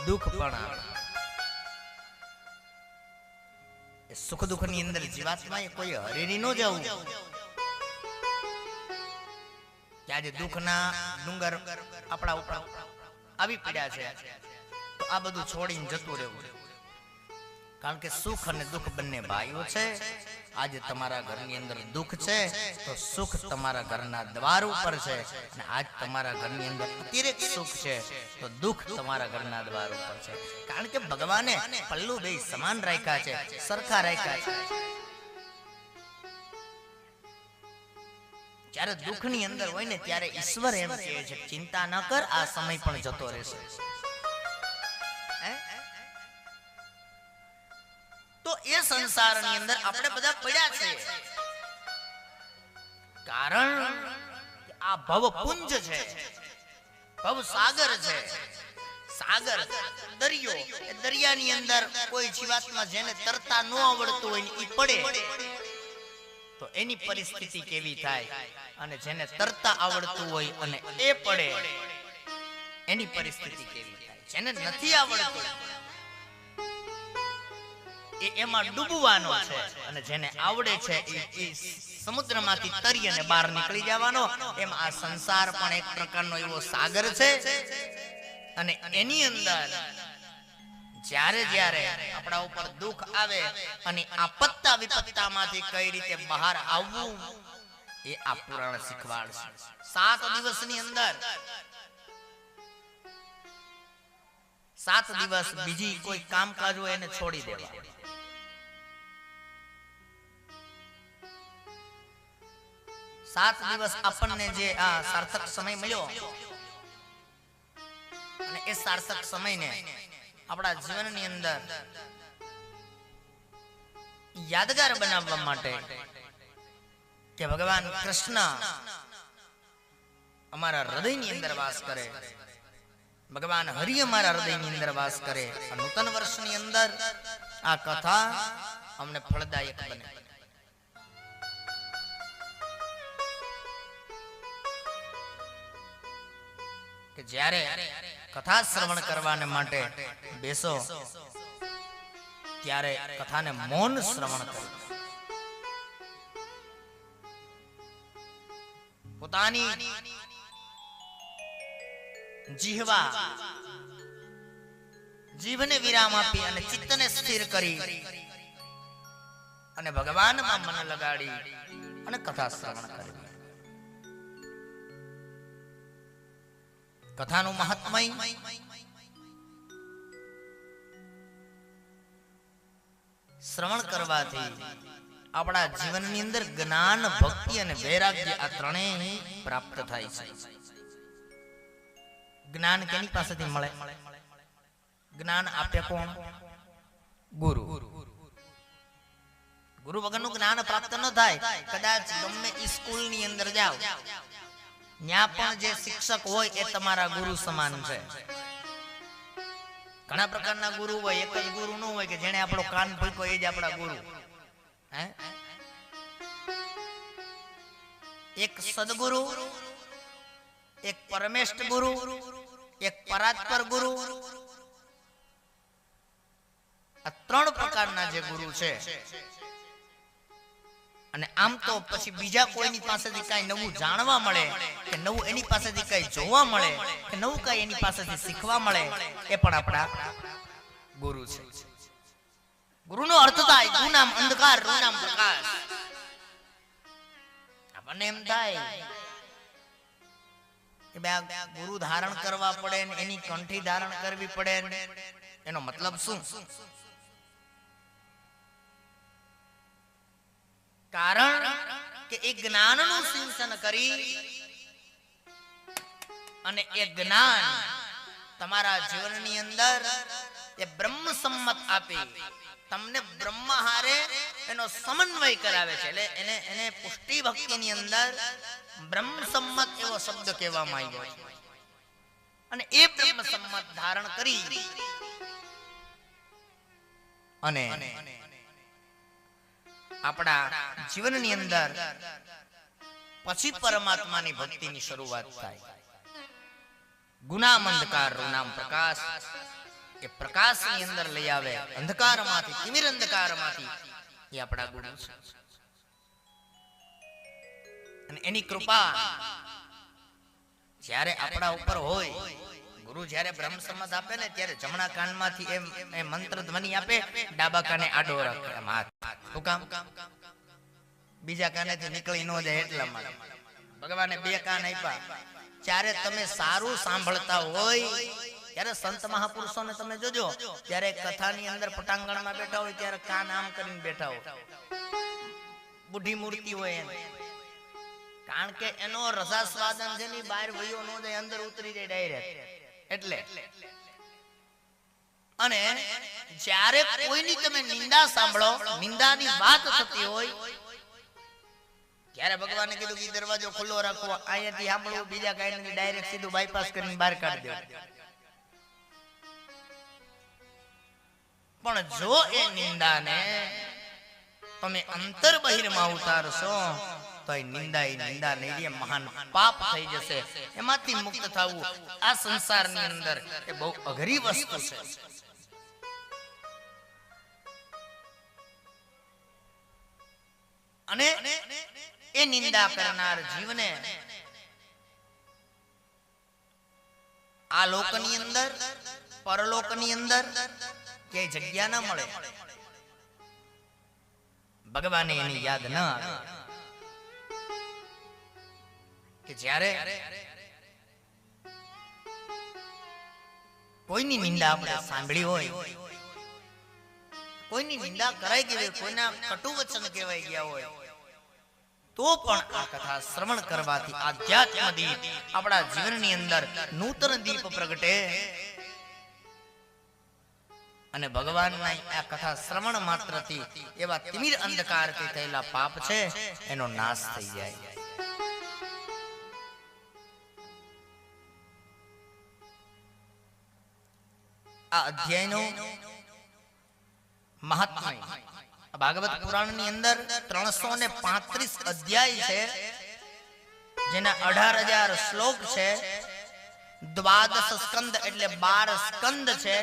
દુઃખ પણ આવે. એ સુખ દુઃખ ની અંદર જીવાત્માએ કોઈ હરેરી ન જવું કે આજે દુઃખના ડુંગર આપણા ઉપર આવી પડ્યા છે તો આ બધું છોડીને જતું રહેવું. કારણ કે સુખ અને દુઃખ બંને ભાઈઓ છે. આજે તમારા ઘરની અંદર દુઃખ છે તો સુખ તમારા ઘરના દ્વાર ઉપર છે, અને આજ તમારા ઘરની અંદર અતિરેક સુખ છે તો દુઃખ તમારા ઘરના દ્વાર ઉપર છે. કારણ કે ભગવાને પલ્લુ બે સમાન રાખ્યા છે, સરખા રાખ્યા છે. જ્યારે દુઃખની અંદર હોય ને ત્યારે ઈશ્વર એમ કહે છે ચિંતા ન કર, આ સમય પણ જતો રહેશે. તો એ સંસારની અંદર આપણે બધા પડ્યા છે કારણ કે આ ભવપુંજ છે, ભવ સાગર છે. સાગર દરિયો, એ દરિયાની અંદર કોઈ જીવાત્મા જેને તરતા ન આવડતું હોય ને ઈ પડે તો એની પરિસ્થિતિ કેવી થાય, અને જેને તરતા આવડતું હોય અને એ પડે એની પરિસ્થિતિ કેવી થાય. જેને નથી આવડતું એ એમાં ડૂબવાનો છે, અને જેને આવડે છે એ સમુદ્રમાંથી તરી અને બહાર નીકળી જવાનો. એમ આ સંસાર પણ એક પ્રકારનો એવો સાગર છે, અને એની અંદર જ્યારે જ્યારે આપણા ઉપર દુઃખ આવે અને આપત્તા વિપત્તામાંથી કઈ રીતે બહાર આવવું એ આ પુરાણ શીખવાડશે. 7 દિવસની અંદર 7 દિવસ બીજી કોઈ કામકાજ હોય એને છોડી દેવા. 7 દિવસ આપણને જે આ સાર્થક સમય મળ્યો, અને એ સાર્થક સમયને આપણા જીવનની અંદર યાદગાર બનાવવા માટે કે ભગવાન કૃષ્ણ અમારા હૃદયની અંદર વાસ કરે, ભગવાન હરિ અમારા હૃદયની અંદર વાસ કરે. આ નૂતન વર્ષની અંદર આ કથા અમને ફળદાયક બને. કે જ્યારે કથા શ્રવણ કરવાને માટે બેસો ત્યારે કથાને મૌન શ્રવણ કરો. પોતાની જીહવા જીભને વિરામ આપી અને ચિત્તને સ્થિર કરી અને ભગવાનમાં મન લગાડી અને કથા શ્રવણ કરી. કથાનું મહાત્મય શ્રવણ કરવાથી આપણા જીવનની અંદર જ્ઞાન, ભક્તિ અને વૈરાગ્ય આ ત્રણેય પ્રાપ્ત થાય છે. જ્ઞાન કેની પાસેથી મળે? જ્ઞાન આપે કોણ? ગુરુ. ગુરુ વગરનું જ્ઞાન પ્રાપ્ત ન થાય. કદાચ ગમે સ્કૂલની અંદર જાઓ, ત્યાં પણ જે શિક્ષક હોય એ તમારા ગુરુ સમાન છે. ઘણા પ્રકારના ગુરુ હોય, એક જ ગુરુ ન હોય કે જેને આપણો કાન ભૂક્યો એ જ આપણા ગુરુ. એક સદગુરુ, એક પરમેષ્ઠ ગુરુ, એક પરાત્પર ગુરુ. આ 3 પ્રકારના જે ગુરુ છે. અને આમ તો પછી બીજા કોઈની પાસેથી કઈ નવું જાણવા મળે કે નવું એની પાસેથી કઈ જોવા મળે કે નવું કઈ એની પાસેથી શીખવા મળે એ પણ આપણા ગુરુ છે. ગુરુનો અર્થ થાય ગુરુ નામ અંધકાર, રૂ નામ પ્રકાશ. આપણને એમ થાય કે બે ગુરુ ધારણ કરવા પડે ને એની કંઠી ધારણ કરવી પડે, એનો મતલબ શું? કારણ કે એ જ્ઞાનનું સિંચન કરી અને એ જ્ઞાન તમારા જીવનની અંદર એ બ્રહ્મ સંમત આપી તમને બ્રહ્મ હારે એનો સમન્વય કરાવે છે. એટલે એને પુષ્ટિ ભક્તિની અંદર બ્રહ્મ સંમત એવો શબ્દ કહેવામાં આવ્યો છે. અને એ બ્રહ્મ સંમત ધારણ કરી અને આપણા જીવનની અંદર પછી પરમાત્માની ભક્તિની શરૂઆત થાય. ગુનામ અંધકારનું નામ પ્રકાશ, એ પ્રકાશની અંદર લઈ આવે અંધકારમાંથી, તિમિર અંધકારમાંથી. એ આપણા ગુરુ છે અને એની કૃપા જ્યારે આપણા ઉપર હોય, ગુરુ જ્યારે બ્રહ્મ સંમત આપે ને ત્યારે જમણા કાનમાંથી એ મંત્ર ધ્વનિ આપે, ડાબા કાને આડો રાખે આમ હાથ. શું કામ? બીજા કાનેથી નીકળી ન જાય એટલા માટે. ભગવાને બે કાન આપ્યા. જ્યારે તમે સારું સાંભળતા હોય ત્યારે સંત મહાપુરુષોને તમે જોજો, ત્યારે કથાની અંદર પટાંગણમાં બેઠા હોય ત્યારે કાન આમ કરીને બેઠા હોય, બુઢી મૂર્તિ હોય એને. કારણ કે એનો રસાસ્વાદન છે ને બહાર વયો ન જાય, અંદર ઉતરી જાય ડાયરેક્ટ. એટલે અને જ્યારે કોઈની તમે નિંદા સાંભળો, નિંદાની વાત થતી હોય, ત્યારે ભગવાને કીધું કે દરવાજો ખુલ્લો રાખવો, અહીંયાથી સાંભળવું, બીજા કાંઈ નથી, ડાયરેક્ટ સીધું બાયપાસ કરીને બહાર કાઢી દેવું. પણ જો એ નિંદાને તમે અંતર બહિર્માં ઉતારશો તો એ નિંદા નહીં રે, મહાન પાપ થઈ જશે. એમાંથી મુક્ત થવું આ સંસારની અંદર એ બહુ અઘરી વસ્તુ છે. અને એ નિંદા કરનાર જીવને આ લોકની અંદર, પરલોકની અંદર કે જગ્યા ન મળે. ભગવાને એની યાદ ન આવે કે જ્યારે કોઈની નિંદા આપણે સાંભળી હોય, કોઈની નિંદા કરાઈ ગઈ હોય, કોઈના કટુ વચન કહેવાઈ ગયા હોય, તો પણ આ કથા શ્રવણ કરવાથી આધ્યાત્મ દીપ આપણા જીવનની અંદર નૂતન દીપ પ્રગટે. અને ભગવાનના આ કથા શ્રવણ માત્રથી એવા તિમિર અંધકારથી થયેલા પાપ છે એનો નાશ થઈ જાય. આ અધ્યાયનો મહાત્મય ભાગવત પુરાણની અંદર 335 અધ્યાય છે, જેના 18,000 શ્લોક છે. દ્વાદશ સ્કંદ એટલે 12 સ્કંદ છે.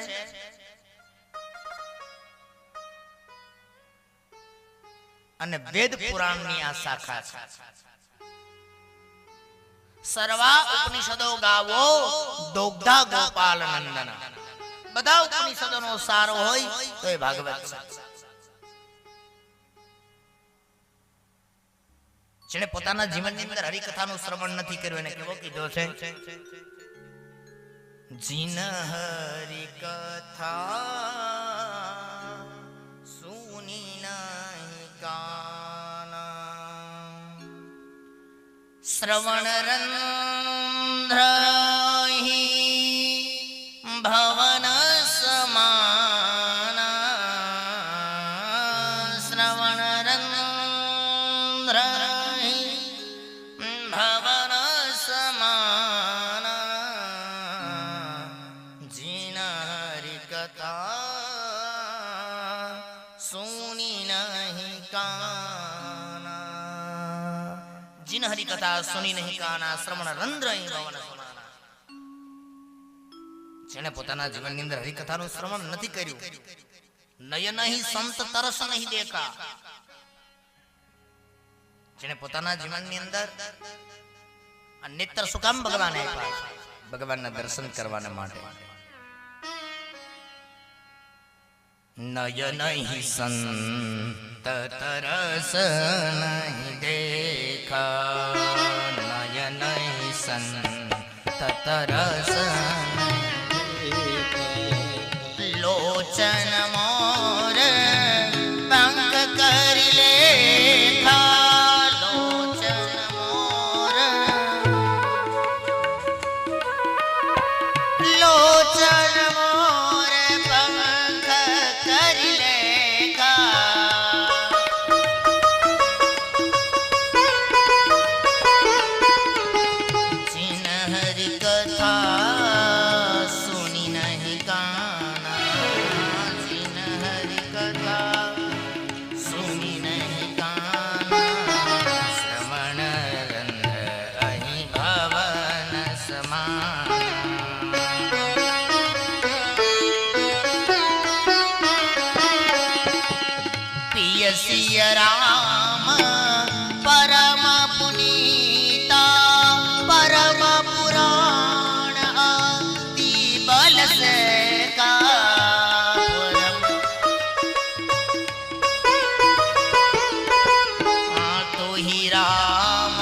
અને વેદ પુરાણની આ શાખા છે. સર્વા ઉપનિષદો ગાવો દોગ્ધા ગોપાલ નંદન. બધા ઉપનિષદોનો સારો હોય તો એ ભાગવત છે. જેને પોતાના જીવનની અંદર હરિકથાનું શ્રવણ નથી કર્યું એને કેવો કીધો છે? જીન હરિકથા સુની નહીં કાના, શ્રવણ રંધ્રહી ભવન સમાના, શ્રવણ રંધ્રહી ભવન સમાના, જીન હરિકથા સુની નહીં કાના, જીન હરિકથા સુની નહીં કાના, શ્રવણ રંધ્રહી ભવન સમાના. જેને પોતાના જીવનની અંદર હરિકથાનું શ્રવણ નથી કર્યું, નયન નહીં સંત તરસ નહીં દેખા. જેને પોતાના જીવનની અંદર આ નેત્ર શું કામ ભગવાને આપ્યા? ભગવાનના દર્શન કરવાના માટે. નયન નહીં સંત તરસ નહીં દેખા, નયન નહીં સંત તરસ લોચન મોર પંખ કરી લેખા, લોચન મોર લોચન મોર પંખ કરી લેખા, જીન હરિ કથા સુની નહીં કાના, જીન હરિ કથા સુની નહીં કાના, શ્રવણ सिय राम परम पुनीता परम पुराण अति बल से का तो ही राम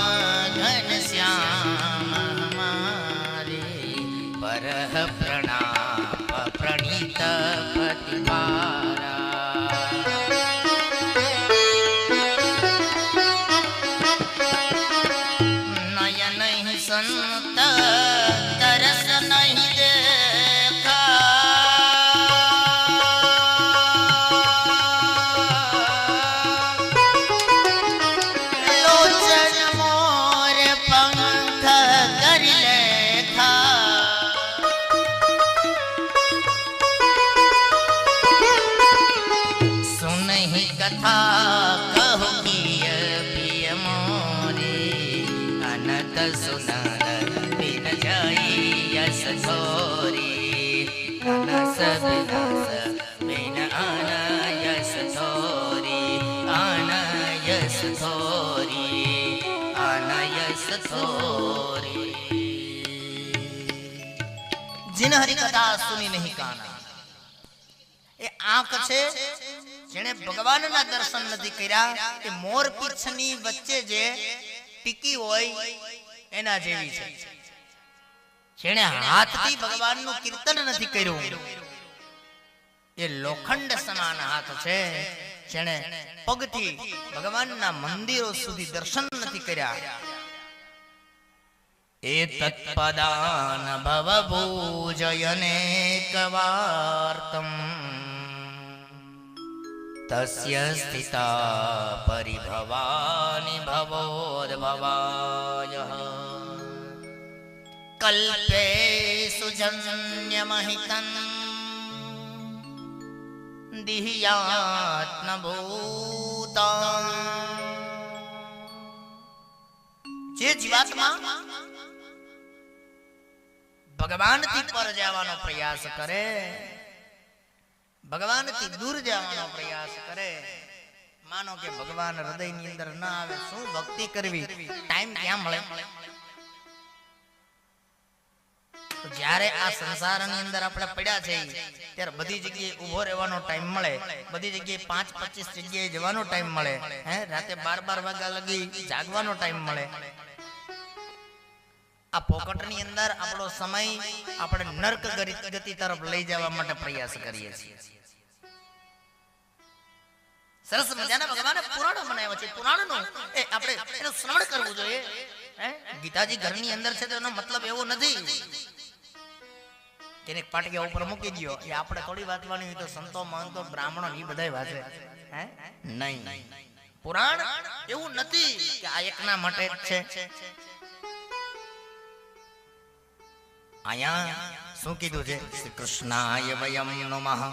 घन श्याम हमारे परह प्रणाम प्रणीत प्रतिपारा नयन ही संत तरस नहीं देखा लोचन मोर पंख कर लेखा सुन ही कथा कहो पिय पिय मोरे अनत सुनर बिन जाई यस थोरी अनस बिनस बिन आन यस थोरी आन यस थोरी आन यस थोरी जिन हरि कथा सुनी नहीं काना એ આંખ છે જેણે ભગવાનના દર્શન નથી કર્યા એ મોર પીછની વચ્ચે જે ટીકી હોય એના જેવી છે જેણે હાથથી ભગવાનનું કીર્તન નથી કર્યું એ લોખંડ સમાન હાથ છે જેણે પગથી ભગવાનના મંદિરો સુધી દર્શન નથી કર્યા એ તત્પદાન ભવ ભૂજયનેકવાર્તમ तस्य स्थिता परिभवानि भवोद्भवायः कल्पे सुजन्यमहितं दिह्यात्मभूतं જે જીવાત્મા ભગવાનથી પર જવાનો પ્રયાસ કરે ભગવાનથી દૂર જવાનો પ્રયાસ કરે માનો કે ભગવાન હૃદયની અંદર ના આવે શું ભક્તિ કરવી ટાઈમ ક્યાં મળે તો જ્યારે આ સંસારની અંદર આપણે પડ્યા છે ત્યારે બધી જગ્યાએ ઊભો રહેવાનો ટાઈમ મળે બધી જગ્યાએ 5-25 જગ્યાએ જવાનો ટાઈમ મળે હે રાતે 12 વાગ્યા લગી જાગવાનો ટાઈમ મળે આ પોકટની અંદર આપણો સમય આપણે નર્ક ગતિ તરફ લઈ જવા માટે પ્રયાસ કરીએ છીએ સરસ મજાના ભગવાને પુરાણો બનાવ્યા છે પુરાણનું એ આપણે એનું શ્રવણ કરવું જોઈએ હે ગીતાજી ઘરની અંદર છે તો એનો મતલબ એવો નથી કે એક પાટિયા ઉપર મૂકી દયો એ આપણે થોડી વાંચવાની હોય તો સંતો મહંતો બ્રાહ્મણો એ બધાય વાંચે હે નહીં પુરાણ એવું નથી કે આ એકના માટે જ છે આયા શું કીધું છે શ્રી કૃષ્ણાય વયમ નમઃ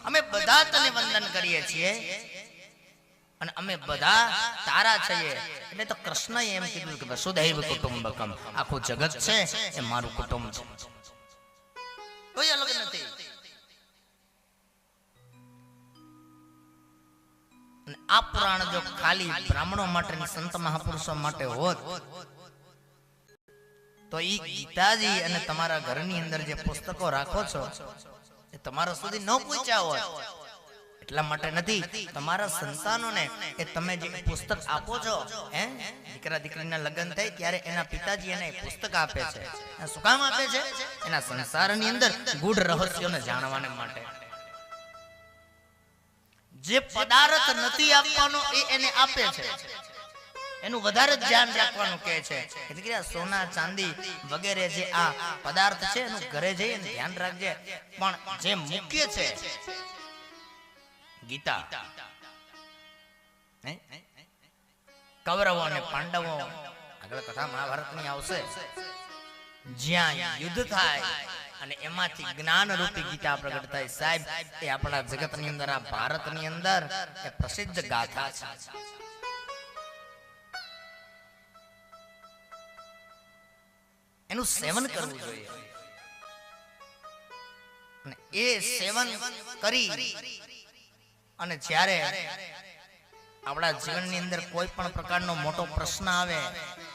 અમે બધા તને વંદન કરીએ છીએ અને અમે બધા તારા છીએ એટલે તો કૃષ્ણએ એમ કીધું કે વસુધૈવ કુટુંબકમ આખું જગત છે એ મારું કુટુંબ છે કોઈ અલગ નથી આ પુરાણ જો ખાલી બ્રાહ્મણો માટે સંત મહાપુરુષો માટે હોત તો ઈ ગીતાજી અને તમારા ઘરની અંદર જે પુસ્તકો રાખો છો એ તમારા સુધી ન પહોંચ્યા હોત એટલા માટે નથી તમારા સંતાનોને એ તમે જે પુસ્તક આપો છો હે દીકરા દીકરીના લગ્ન થાય ત્યારે એના પિતાજી એને પુસ્તક આપે છે શું કામ આપે છે એના સંસારની અંદર ગૂઢ રહસ્યોને જાણવાને માટે જે પદાર્થ નથી આપવાનો એ એને આપે છે એનું વધારે ધ્યાન રાખવાનું કહે છે એટલે સોના ચાંદી વગેરે જે આ પદાર્થ છે એનું ઘરે જઈને ધ્યાન રાખજે પણ જે મુખ્ય છે ગીતા કૌરવો અને પાંડવો આગળ કથા મહાભારતની આવશે જ્યાં યુદ્ધ થાય અને એમાંથી જ્ઞાન રૂપી ગીતા પ્રગટ થાય સાહેબ એ આપણા જગતની અંદર આ ભારતની અંદર એ પ્રસિદ્ધ ગાથા છે એનું સેવન કરવું જોઈએ અને એ સેવન કરી અને જ્યારે આપણા જીવનની અંદર કોઈ પણ પ્રકારનો મોટો પ્રશ્ન આવે,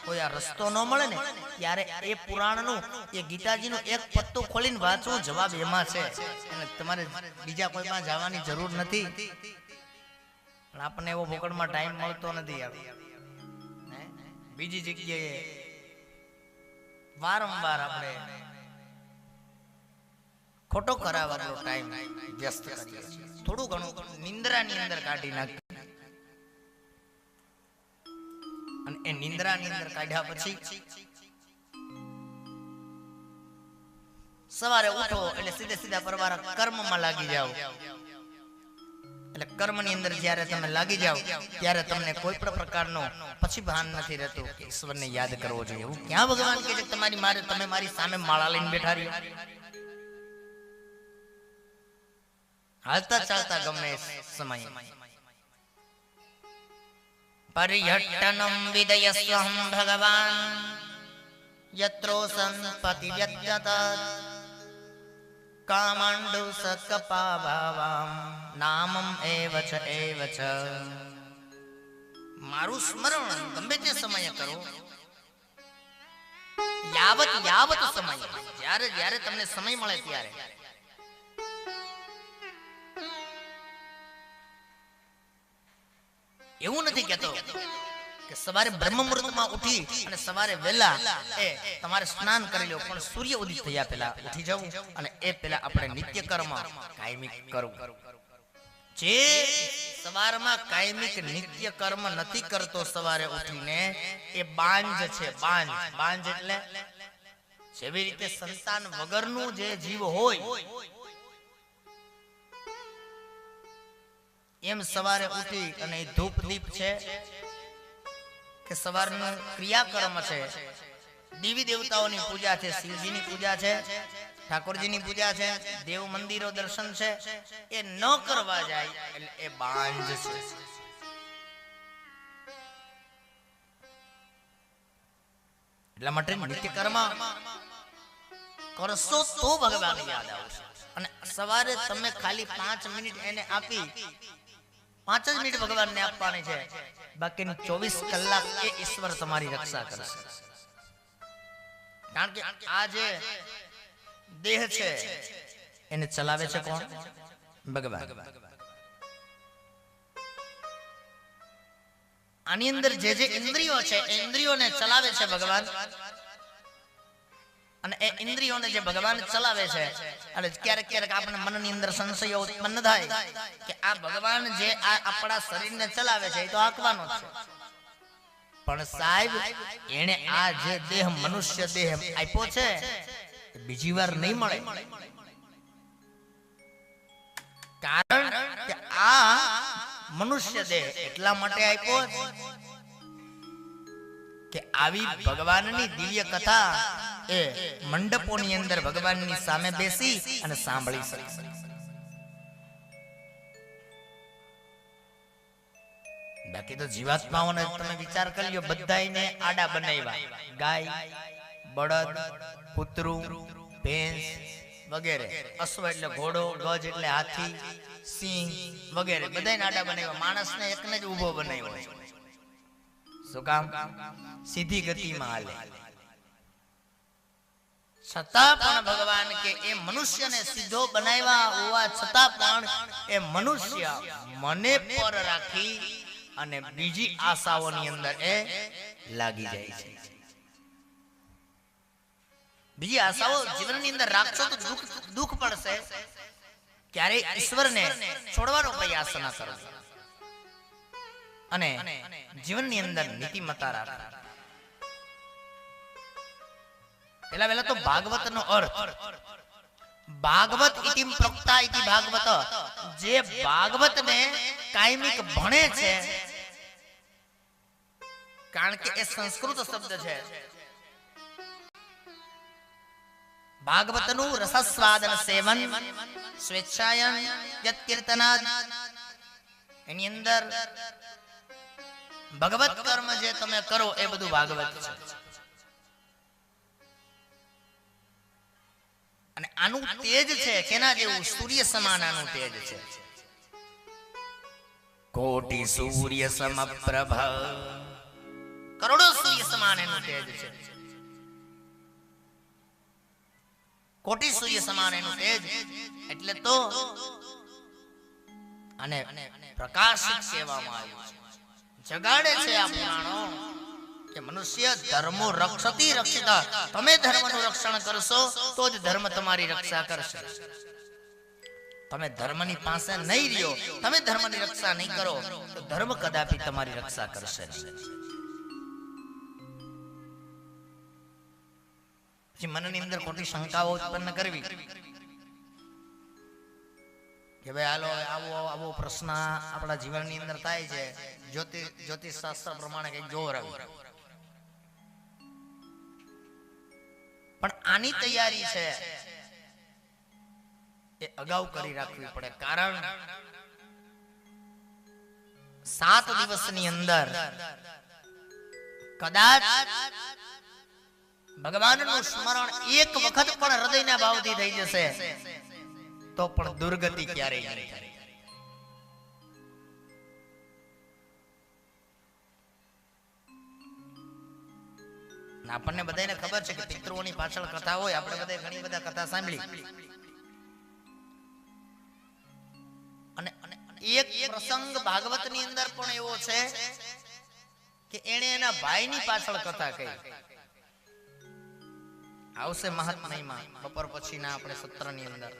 કોઈ આ રસ્તો ન મળે ને, ત્યારે એ પુરાણનું, એ ગીતાજીનું એક પત્તું ખોલીને વાંચવું, જવાબ એમાં છે. અને તમારે બીજા કોઈમાં જવાની જરૂર નથી. પણ આપણને એવો ભોકડમાં ટાઈમ મળતો નથી. બીજી જગ્યાએ વારંવાર આપણે ખોટો ખરાબ આપણો ટાઈમ વ્યસ્ત કરીએ છીએ. થોડું ઘણું નિંદ્રાની અંદર કાઢી નાખીએ. અને એ નિંદ્રાની અંદર કાઢ્યા પછી સવારે ઉઠો એટલે સીધે સીધા પરવારા કર્મમાં લાગી જાઓ. એટલે કર્મની અંદર જ્યારે તમે લાગી જાઓ ત્યારે તમને કોઈ પણ પ્રકારનો પછી ભાન નથી રહેતું કે ઈશ્વરને યાદ કરવો જોઈએ. એવું ક્યાં ભગવાન કહે છે તમે મારી સામે માળા લઈને બેઠા રહ્યો? હાલતા ચાલતા ગમે સમય પરિહટ્ટનમ વિદયસ્વહં ભગવાન યત્રો સંપતિ વ્યત્યત કામાંડુ સકપાભાવામ નામમ એવચ એવચ. મારું સ્મરણ ગમે તે સમયે કરો, યાવત યાવત સમય, જ્યારે જ્યારે તમને સમય મળે ત્યારે. એવું નથી કહેતો કે સવારે બ્રહ્મ મુહૂર્તમાં ઉઠી અને સવારે વહેલા તમારે સ્નાન કરી લો, પણ સૂર્ય ઉદિત થયા પહેલા ઉઠી જવું અને એ પહેલા આપણે નિત્ય કર્મ કાયમિક કરવું. જે સવારમાં કાયમિક નિત્ય કર્મ નથી કરતો સવારે ઉઠીને, એ બાંજ છે. બાંજ, બાંજ એટલે જેવી રીતે સંતાન વગરનું જે જીવ હોય એમ સવારે ઉઠી અને ધૂપ દીપ છે કે સવારનું ક્રિયાકર્મ છે, દેવી દેવતાઓની પૂજા છે, શિવજીની પૂજા છે, ઠાકોરજીની પૂજા છે, દેવ મંદિરો દર્શન છે, એ ન કરવા જાય એટલે એ બાંજ છે. એટલા માટે નિત્ય કર્મ કરશો તો ભગવાન યાદ આવશે. અને સવારે તમે ખાલી 5 મિનિટ એને આપી, 5 જ મિનિટ ભગવાનને આપવાની છે, બાકીની 24 કલાક એ ઈશ્વર તમારી રક્ષા કરશે. કારણ કે આ જે દેહ છે એને ચલાવે છે કોણ? ભગવાન. આની અંદર જે જે ઇન્દ્રિયો છે એ ઇન્દ્રિયોને ચલાવે છે ભગવાન. અને એ ઇન્દ્રિયોને જે ભગવાન ચલાવે છે, અને ક્યારેક ક્યારેક આપણે મનની અંદર સંશય ઉત્પન્ન થાય કે આ ભગવાન જે આ આપણા શરીરને ચલાવે છે એ તો આંકવાનો છે, પણ સાહેબ એને આ જે દેહ મનુષ્ય દેહ આપ્યો છે બીજી વાર નહીં મળે. કારણ કે આ મનુષ્ય દેહ એટલા માટે આપ્યો કે આવી ભગવાનની દિવ્ય કથા એ મંડપોની અંદર ભગવાનની સામે બેસી અને સાંભળી શકે. બાકી તો જીવાત્માઓને તમે વિચાર કરી લો, બધાયને આડા બનાવ્યા, ગાય, બળદ, કૂતરું, ભેંસ વગેરે, અશ્વ એટલે ઘોડો, ગજ એટલે હાથી, સિંહ વગેરે બધાયને આડા બનાવ્યા. માણસને એકને જ ઊભો બનાવ્યો છે. શું કામ? સીધી ગતિમાં હાલે. છતાં પણ ભગવાન કે એ મનુષ્યને સીધો બનાવ્યા હોવા છતાં પણ એ મનુષ્ય મને પર રાખી અને બીજી આશાઓની અંદર એ લાગી જાય છે. બીજી આશાઓ જીવનની અંદર રાખશો તો દુઃખ પડશે. ક્યારેય ઈશ્વરને છોડવાનો પ્રયાસ ન કરો અને જીવનની અંદર નીતિમત્તા રાખો. પેલા તો ભાગવત નો અર્થ, ભાગવત ઇતિમ પ્રોક્તા ઇતિ ભાગવત, જે ભાગવત ને કાયમિક ભણે છે, કારણ કે એ સંસ્કૃત શબ્દ છે. ભાગવત નું રસસ્વાદન સેવન સ્વેચ્છાયન યત્કીર્તનાદ, એની અંદર ભગવત કર્મ જે તમે કરો એ બધું ભાગવત છે. અને આનું તેજ છે કેના જેવું? સૂર્ય સમાન આનું તેજ છે. કોટી સૂર્ય સમપ્રભ, કરોડો સૂર્ય સમાન એનું તેજ છે. કોટી સૂર્ય સમાન એનું તેજ એટલે તો અને પ્રકાશિત કહેવામાં આવ્યું છે. જગાડે છે આ પુરાણો કે મનુષ્ય ધર્મો રક્ષતી રક્ષિતા, તમે ધર્મનું રક્ષણ કરશો તો જ ધર્મ તમારી રક્ષા કરશે. તમે ધર્મની પાસે નહીં રહ્યો, તમે ધર્મની રક્ષા નહીં કરો તો ધર્મ કદાપી તમારી રક્ષા કરશે નહીં. પછી મનની અંદર ખોટી શંકાઓ ઉત્પન્ન કરવી કે ભાઈ હાલો આવો આવો પ્રશ્ન આપણા જીવનની અંદર થાય છે, જ્યોતિષ શાસ્ત્ર પ્રમાણે કઈક જોર આવ્યું, પણ આની તૈયારી છે એ અગાઉ કરી રાખવી પડે. કારણ 7 દિવસની અંદર કદાચ ભગવાનનું સ્મરણ એક વખત પણ હૃદયના ભાવથી થઈ જશે તો પણ દુર્ગતિ ક્યારેય નહીં થાય. આપણને બધાને ખબર છે કે પિતૃઓની પાછળ કથા હોય, આપણે બધા ઘણી બધા કથા સાંભળી. અને એક પ્રસંગ ભાગવતની અંદર પણ એવો છે કે એણે એના ભાઈની પાછળ કથા કહી. આવશે મહાત્મયમાં બપોર પછીના આપણે સત્રની અંદર.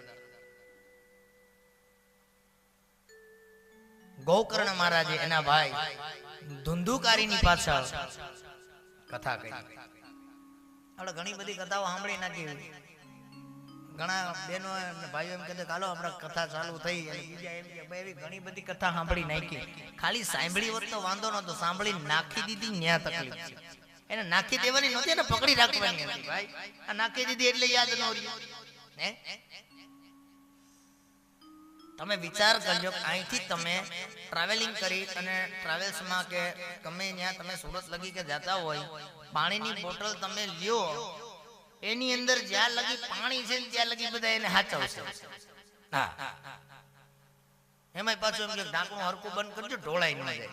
ગોકર્ણ મહારાજે એના ભાઈ ધુંધુકારીની પાછળ કથા કહી. આપણે ઘણી બધી કથાઓ સાંભળી નાખી. ઘણા બહેનો અને ભાઈઓ એમ કહેતા હાલો આપણે કથા ચાલુ થઈ, અને બીજા એમ કે ભાઈ ઘણી બધી કથા સાંભળી નાખી. ખાલી સાંભળી હોત તો વાંધો નતો, સાંભળી નાખી દીધી ન્યા તકલીફ છે. એને નાખી દેવાની નહોતી, એને પકડી રાખવાની હતી. ભાઈ આ નાખી દીધી એટલે યાદ ન રહ્યું. હે તમે વિચાર કરજો, અહીંથી તમે ટ્રાવેલિંગ કરી અને ટ્રાવેલ્સમાં કે ગમે ત્યાં તમે સુરત લગી કે જતા હોય, પાણીની બોટલ તમે લ્યો, એની અંદર જ્યાં લગી પાણી છે ત્યાં લગી બધા એને હાચવશે. હા, એમાં પાછું એમ કે ઢાંકણું હરકું બંધ કરજો, ઢોળાઈ ન જાય.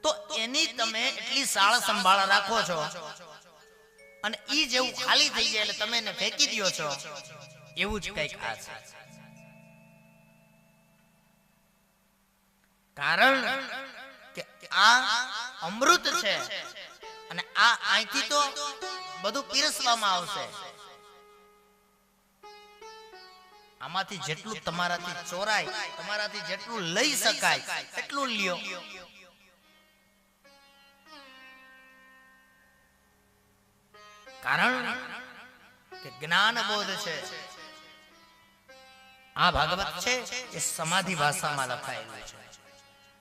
તો એની તમે એટલી સાળ સંભાળ રાખો છો, અને ઈ જેવું ખાલી થઈ જાય એટલે તમે એને ફેંકી દો છો. એવું જ કઈક આ છે. કારણ કે આ અમૃત છે, અને આ અહીંથી તો બધું પીરસવામાં આવશે. આમાંથી જેટલું તમારાથી ચોરાય, તમારાથી જેટલું લઈ શકાય એટલું લ્યો. કારણ કે જ્ઞાન બોધ છે. આ ભાગવત છે એ સમાધિ ભાષામાં લખાયેલું છે.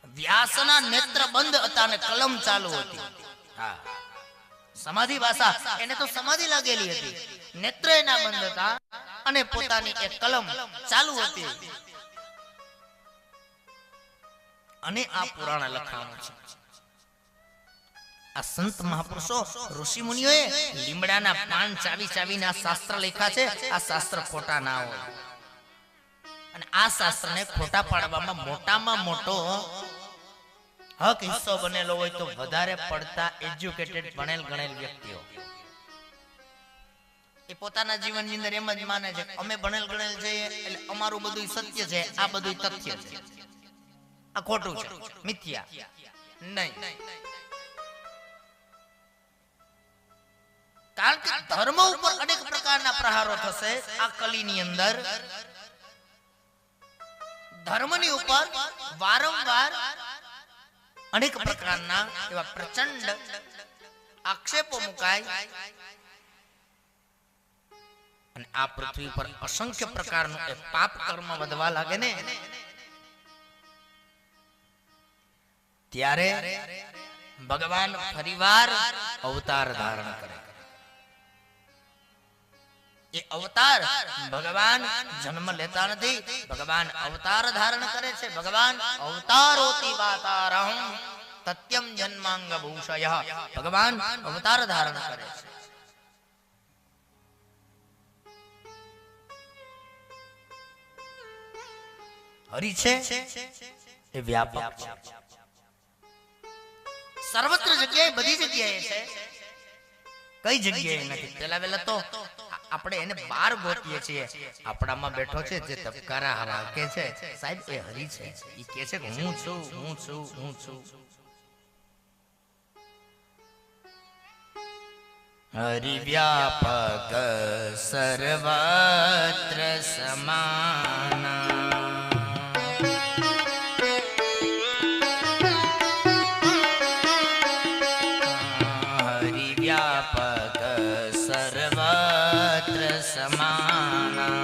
વ્યાસના નેત્ર બંધ હતા અને કલમ ચાલુ હતી. હા, સમાધિ ભાષા, એને તો સમાધિ લાગેલી હતી, નેત્ર એના બંધ હતા અને પોતાની એક કલમ ચાલુ હતી. અને આ પુરાણ લખાણું છે. આ સંત મહાપુરુષો ઋષિ મુનિઓએ લીમડાના પાન ચાવી ચાવીને આ શાસ્ત્ર લખ્યા છે. આ શાસ્ત્ર ખોટા ના હોય, અને આ શાસ્ત્રને ખોટા પાડવામાં મોટામાં મોટો હક હિસ્સો બનેલો હોય તો વધારે પડતા એજ્યુકેટેડ ભણેલ ગણેલ વ્યક્તિઓ. એ પોતાના જીવનની અંદર એમ જ માને છે અમે ભણેલ ગણેલ છીએ એટલે અમારું બધું સત્ય છે, આ બધું તથ્ય છે. આ ખોટું છે, મિથ્યા નહીં. કારણ કે ધર્મ ઉપર અનેક પ્રકારના પ્રહારો થશે આ કલીની અંદર. ધર્મની ઉપર વારંવાર અનેક પ્રકારના એવા પ્રચંડ આક્ષેપો મુકાય, અને આ પૃથ્વી પર અસંખ્ય પ્રકારનું એ પાપ કર્મ વધવા લાગે ને, ત્યારે ભગવાન ફરીવાર અવતાર ધારણ કરે. એ અવતાર ભગવાન જન્મ લેતા નથી, ભગવાન અવતાર ધારણ કરે છે. ભગવાન અવતારોતિ વાતારહં તત્યમ જન્માંગ ભૂષયઃ. ભગવાન અવતાર ધારણ કરે છે. હરિ છે એ વ્યાપક છે, સર્વત્ર જગ્યાએ બધી જગ્યાએ છે, કઈ જગ્યાએ નથી. પેલા વેલા તો આપણે એને બહાર ગોતીએ છીએ, આપણામાં બેઠો છે જે ધબકારા હવા કે છે સાહેબ એ હરિ છે, એ કે છે કે હું છું હું છું હું છું. હરિ વ્યાપક સર્વત્ર સમાના, હરિ વ્યાપક સર્વત્ર સમાના,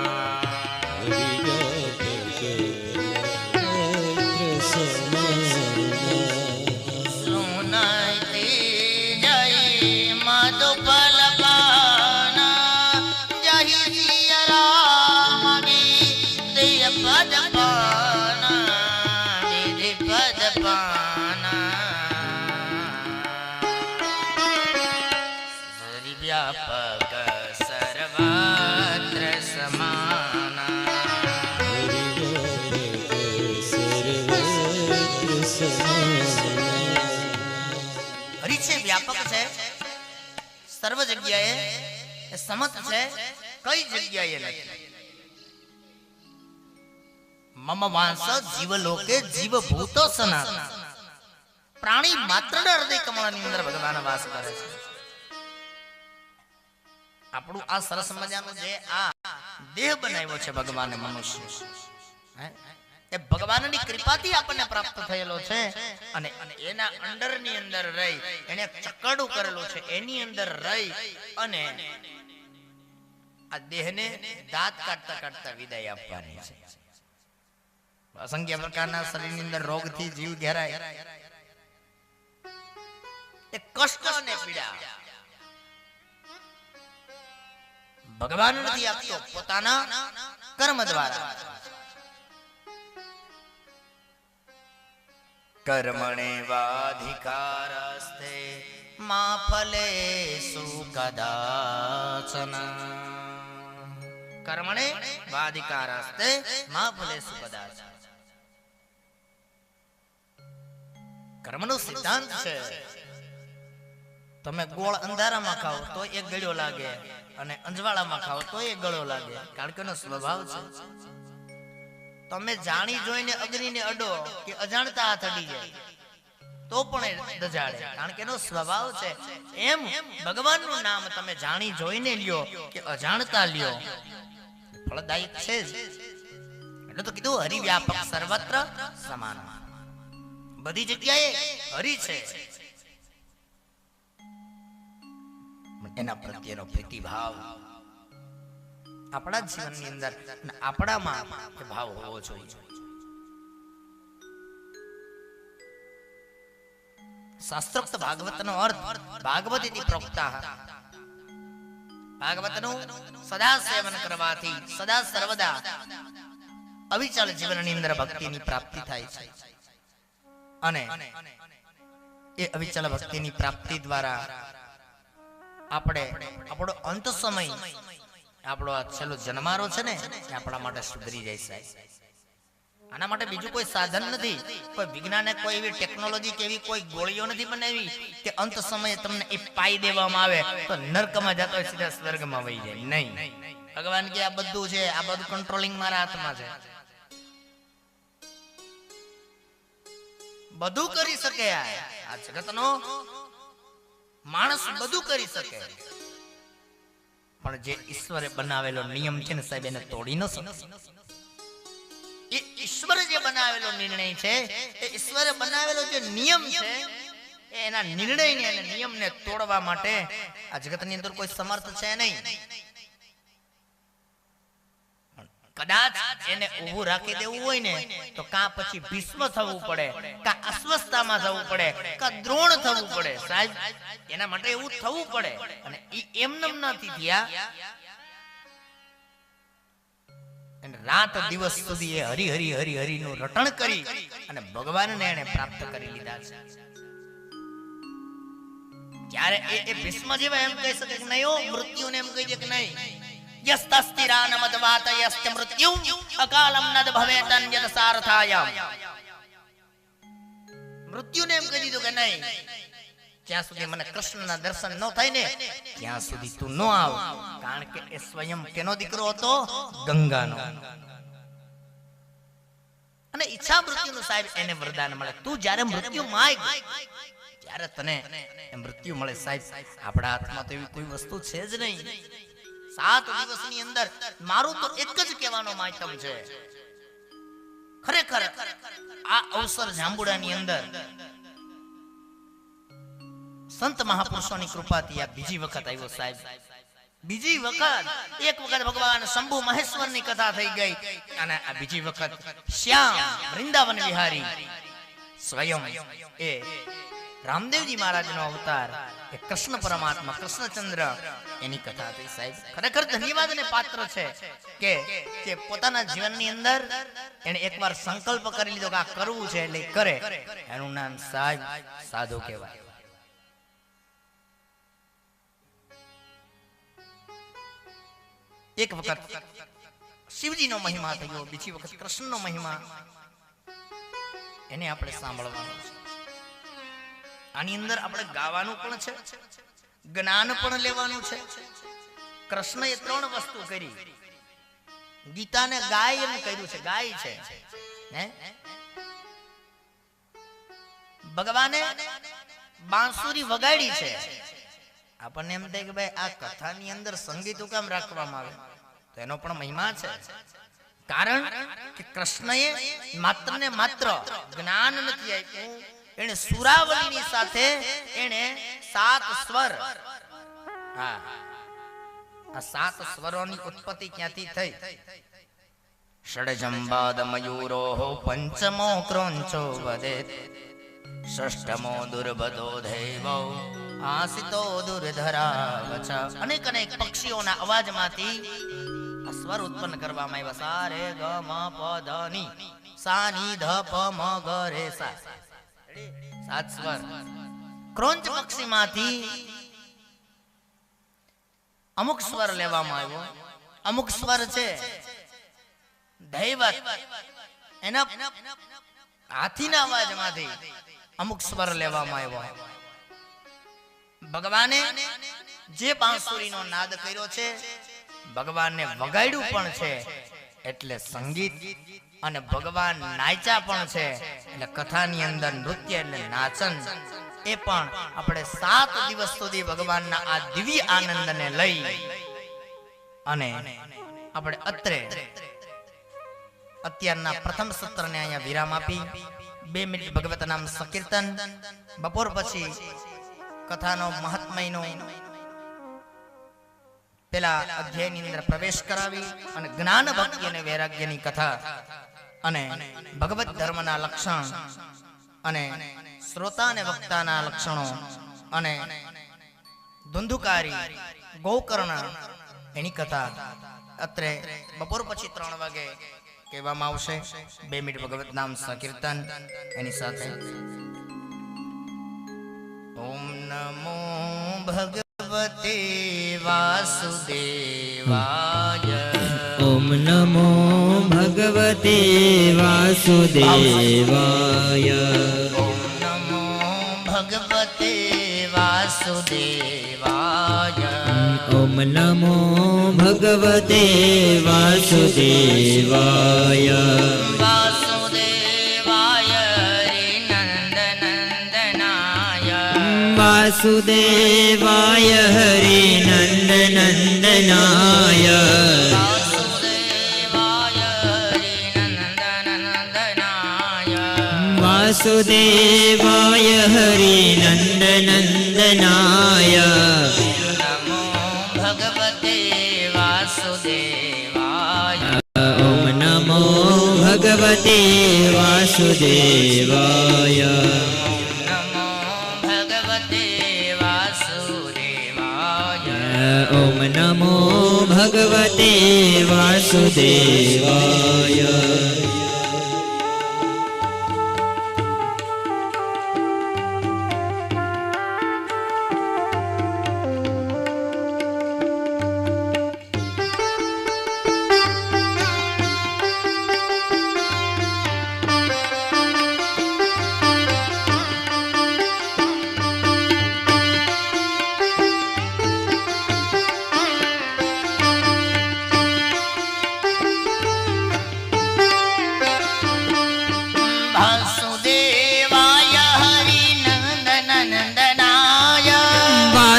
વ્યાપક સર્વત્ર સમાના. હરિ છે વ્યાપક છે, સર્વ જગ્યાએ સમત છે, કઈ જગ્યાએ નથી. મમ વાંસ જીવલોકે જીવભૂતો સનાતન, પ્રાણી માત્રના હૃદય કમળની અંદર ભગવાન વાસ કરે છે. આપણું આ સરસ મજાનું જે આ દેહ બનાવ્યો છે ભગવાને મનુષ્ય, એ ભગવાનની કૃપાથી આપણને પ્રાપ્ત થયેલો છે. અને એના અંડરની અંદર રહી એને ચકડું કરેલું છે, એની અંદર રહી અને આ દેહને દાંત કાઢતા કાઢતા વિદાય આપવાની છે. અસંખ્ય પ્રકારના શરીરની અંદર રોગથી જીવ ઘેરાય, એ કષ્ટ અને પીડા ભગવાન નથી આપતો, પોતાના કર્મ દ્વારા. કર્મણે વાધિકારસ્તે મા ફલેષુ કદાચન, કર્મણે વાધિકારસ્તે મા ફલેષુ કદાચન. કર્મનો સિદ્ધાંત છે, તમે ગોળ અંધારામાં ખાઓ તો એક ગળ્યો લાગે, અને અંજવાળામાં ખાઓ તો એક ગળ્યો લાગે, કારણ કે એનો સ્વભાવ છે. તમે જાણી જોઈને અગ્નિને અડો કે અજાણતા હાથ અડી જાય તો પણ દજાડે, કારણ કે એનો સ્વભાવ છે. એમ ભગવાનનું નામ તમે જાણી જોઈને લ્યો કે અજાણતા લ્યો, ફળદાયક છે જ. એટલે તો કીધું હરિ વ્યાપક સર્વત્ર સમાન, બધી જગ્યાએ હરિ છે. એના પ્રત્યેનો પ્રીતિભાવ આપણા જીવનની અંદર આપણામાં ભાવ હોવો જોઈએ. શાસ્ત્રોક્ત ભાગવતનો અર્થ ભાગવત ઇતિ પ્રોક્તા, ભાગવતનું સદા સેવન કરવાથી સદા સર્વદા અવિચલ જીવનની અંદર ભક્તિની પ્રાપ્તિ થાય છે. અને એ અવિચલ ભક્તિની પ્રાપ્તિ દ્વારા આપણે આપણો અંત સમય, આપણો આ છેલ્લો જન્મારો છે ને, એ આપણા માટે સુધરી જાય છે. આના માટે બીજું કોઈ સાધન નથી, કોઈ વિજ્ઞાને કોઈ એવી ટેકનોલોજી કે એવી કોઈ ગોળીઓ નથી બનાવી કે અંત સમયે તમને એ પાઈ દેવામાં આવે તો નરકમાં જતો હોય સીધા સ્વર્ગમાં વહી જાય. નહીં, ભગવાન કે આ બધું છે, આ બધું કંટ્રોલિંગ મારા હાથમાં છે. બધું કરી શકે આ જગતનો માણસ, બધું કરી શકે, પણ જે ઈશ્વરે બનાવેલો નિયમ છે ને સાહેબ, એને તોડી ન શકે. એ ઈશ્વરે જે બનાવેલો નિર્ણય છે, એ ઈશ્વરે બનાવેલો જે નિયમ છે, એના નિર્ણયને અને નિયમને તોડવા માટે આ જગતની અંદર કોઈ સમર્થ છે નહીં. કદાચ એને ઊભું રાખી દેવું હોય ને તો કાં પછી ભીષ્મ થવું પડે, કાં અસ્વસ્થતામાં થવું પડે, કાં દ્રોણ થવું પડે. સાહેબ એના માટે એવું થવું પડે, અને એમનેમ નથી થયા. રાત દિવસ સુધી એ હરિ હરિ હરિ હરિ નું રટણ કરી અને ભગવાનને એને પ્રાપ્ત કરી લીધા છે. ત્યારે એ ભીષ્મ જેવા એમ કહી શકે કે નહીં, મૃત્યુને એમ કહી દે કે નહીં, યસ્તસ્તિરાનમદવાતયસ્ત મૃત્યુ અકાલમ નદ ભવેતન યદ સારથાયમ. મૃત્યુને એમ કહી દીધું કે નહીં, જ્યાં સુધી મને કૃષ્ણના દર્શન ન થાય ને ત્યાં સુધી તું ન આવ. કારણ કે એ સ્વયં કેનો દીકરો હતો? ગંગાનો. અને ઈચ્છા મૃત્યુનું સાહેબ એને વરદાન મળે. તું જ્યારે મૃત્યુ માંગ ત્યારે તને મૃત્યુ મળે. સાહેબ આપણા હાથમાં તો એવી કોઈ વસ્તુ છે જ નહીં. 7 દિવસની અંદર મારું તો એક જ કહેવાનો માધ્યમ છે, ખરેખર આ અવસર જાંબુડાની અંદર સંત મહાપુરુષોની કૃપાથી આ બીજી વખત આવ્યો સાહેબ. બીજી વખત, એક વખત ભગવાન શંભુ મહેશ્વરની કથા થઈ ગઈ અને આ બીજી વખત શ્યામ વૃંદાવન વિહારી સ્વયં એ રામદેવજી મહારાજનો અવતાર, એ કૃષ્ણ પરમાત્મા કૃષ્ણચંદ્ર, એની કથા થઈ સાહેબ. ખરેખર ધન્યવાદને પાત્ર છે કે પોતાના જીવનની અંદર એને એકવાર સંકલ્પ કરી લીધો કે આ કરવું છે એટલે કરે. એનું નામ સાહેબ સાધુ કહેવાય. એક વખત શિવજીનો મહિમા થયો, બીજી વખત કૃષ્ણનો મહિમા, એને આપણે સાંભળવાનું છે. આની અંદર આપણે ગાવાનું પણ છે, જ્ઞાન પણ લેવાનું છે. કૃષ્ણએ 3 વસ્તુ કરી. ગીતાને ગાય એમ કહ્યું છે, ગાય છે. ભગવાને બાંસુરી વગાડી છે. આપણને એમ થાય કે ભાઈ આ કથાની અંદર સંગીત કેમ રાખવામાં આવે? તો એનો પણ મહિમા છે. કારણ કે કૃષ્ણએ માત્ર ને માત્ર જ્ઞાન નથી આપ્યું, એને સુરાવલીની સાથે એને 7 સ્વર, હા, આ 7 સ્વરોની ઉત્પત્તિ ક્યાંથી થઈ? ષડજંબાદ મયુરો પંચમો ક્રોંચો વદેત, ષષ્ઠમો દુર્બધો ધૈવો આસિતો દુર્ધરા. અનેક અનેક પક્ષીઓના અવાજમાંથી આ સ્વર ઉત્પન્ન કરવામાં આવ્યા. સા રે ગ મ પ ધ ની, સા ની ધ પ મ ગ રે સા. 7 સ્વર. ક્રોંચ પક્ષીમાંથી અમુક સ્વર લેવામાં આવ્યો. અમુક સ્વર છે દૈવત, એના હાથીના અવાજમાંથી અમુક સ્વર લેવામાં આવ્યો. ભગવાને જે બાંસુરીનો નાદ કર્યો છે, ભગવાનને વગાડ્યું પણ છે, એટલે સંગીત. અને ભગવાન નાચ્યા પણ છે, એટલે કથાની અંદર નૃત્ય એટલે નાચન. એ પણ આપણે 7 દિવસ સુધી ભગવાનના આ દિવ્ય આનંદને લઈ અને આપણે અત્યારના પ્રથમ સત્રને અહીંયા વિરામ આપી 2 મિનિટ ભગવત નામ સંકીર્તન, બપોર પછી કથાનો મહાત્મયનો પેલા અધ્યાયની અંદર પ્રવેશ કરાવી અને જ્ઞાન ભક્તિ અને વૈરાગ્યની કથા અને ભગવત ધર્મના લક્ષણ અને શ્રોતા અને વક્તાના લક્ષણો અને ધુંધુકારી ગોકર્ણ એની કથા અત્રે બપોર પછી 3 વાગે કહેવામાં આવશે. 2 મિનિટ ભગવત નામ સંકીર્તન એની સાથે. ઓમ નમો ભગવતે વાસુદેવાય. ઓમ નમો ભગવતે વાસુદેવાય. ઓમ નમો ભગવતે વાસુદેવાય. ઓમ નમો ભગવતે વાસુદેવાય. વાસુદેવાય હરિનંદનંદનાય. વાસુદેવાય હરિનંદનંદનાય. વાસુદેવાય હરિનંદનંદનાય. નમો ભગવતે વાસુદેવાય. ઓમ નમો ભગવતે વાસુદેવાય. નમો ભગવતે વાસુદેવાય. ઓમ નમો ભગવતે વાસુદેવાય.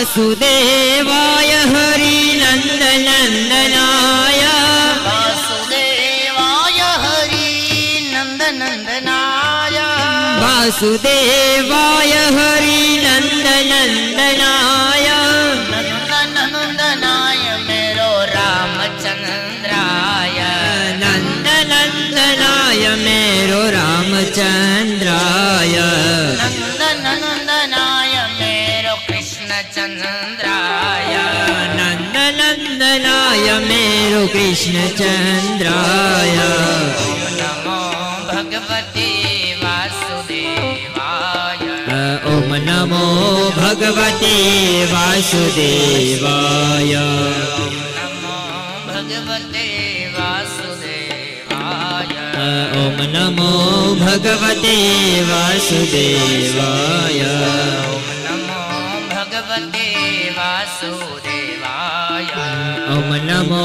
वासुदेवाय हरिनन्दनन्दनाय वासुदेवाय हरिनन्दनन्दनाय वासुदेवाय हरिनन्दनन्दनाय नन्दनन्दनाय मेरो रामचन्द्राय नन्दनन्दनाय मेरो रामचन्द्राय नन्दनन्दनाय मेरो कृष्णचन्द्राय नन्दनन्दनाय मेरो कृष्णचन्द्राय नमो भगवते वासुदेवाय ॐ नमो भगवते वासुदेवाय नमो भगवते वासुदेवाय ॐ नमो भगवते वासुदेवाय नमो भगवते वासुदेवाय ॐ नमो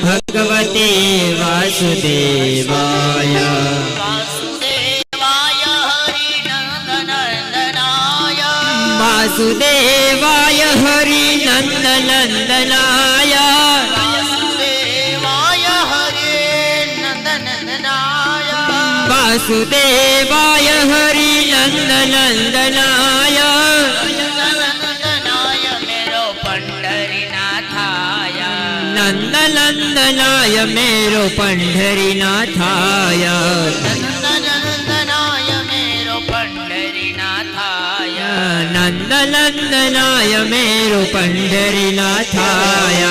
भगवते वासुदेवाय वासुदेवाय हरिनन्दनन्दनाय वासुदेवाय हरिनन्दनन्दनाय वासुदेवाय हरिनन्दनन्दनाय वासुदेवाय हरिनन्दनन्दनाय नन्दनन्दनाय मेरो पंढरीनाथाय नन्दनन्दनाय मेरो पंढरीनाथाय नन्दनन्दनाय मेरो पंढरीनाथाय नन्दनन्दनाय मेरो पंढरीनाथाय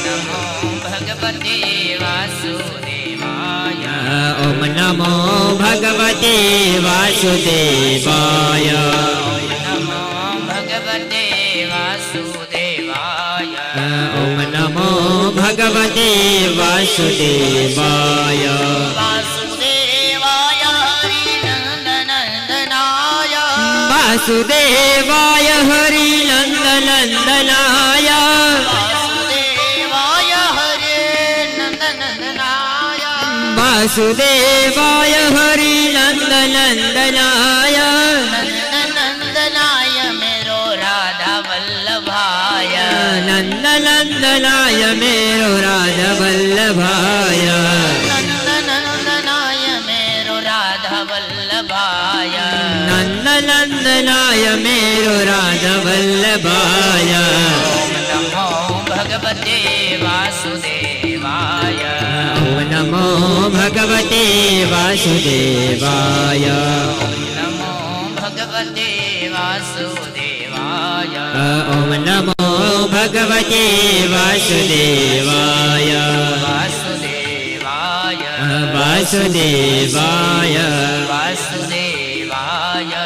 नमो भगवते वासुदेवाय ॐ नमो भगवते वासुदेवाय नमो भगवते वासुदेवाय ॐ नमो भगवते वासुदेवाय वासुदेवाय हरिनन्दनन्दनाय वासुदेवाय हरिनन्दनन्दनाय वासुदेवाय हरिनन्दनन्दनाय वासुदेवाय हरिनन्दनन्दनाय नन्दनन्दनाय मेरो राधा वल्लभाय नन्दनन्दनाय मेरो राधवल्लभाय नन्दनन्दनाय मेरो राधा वल्लभाय नन्दनन्दनाय मेरो राधवल्लभाय नमो भगवते वासुदेवाय ॐ नमो भगवते वासुदेवाय नमो भगवते वासुदेवाय ॐ नमो भगवते वासुदेवाय वासुदेवाय वासुदेवाय वासुदेवाय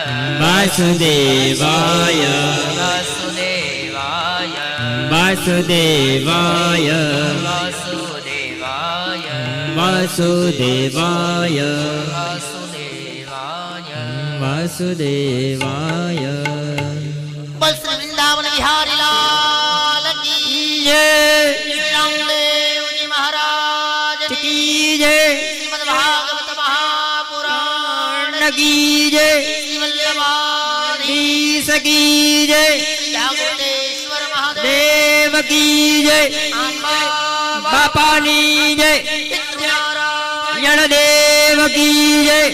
वासुदेवाय वासुदेवाय वासुदेवाय वासुदेवाय वासुदेवाय वासुदेवाय बोल श्री वृंदावन बिहारी लाल की जय श्री रामदेव जी महाराज की जय श्रीमद् भागवत महापुराण की जय श्री वल्लभाधीश की जय श्री जागृतेश्वर महादेव देव की जय बापानी जय पितृनारायण देव की जय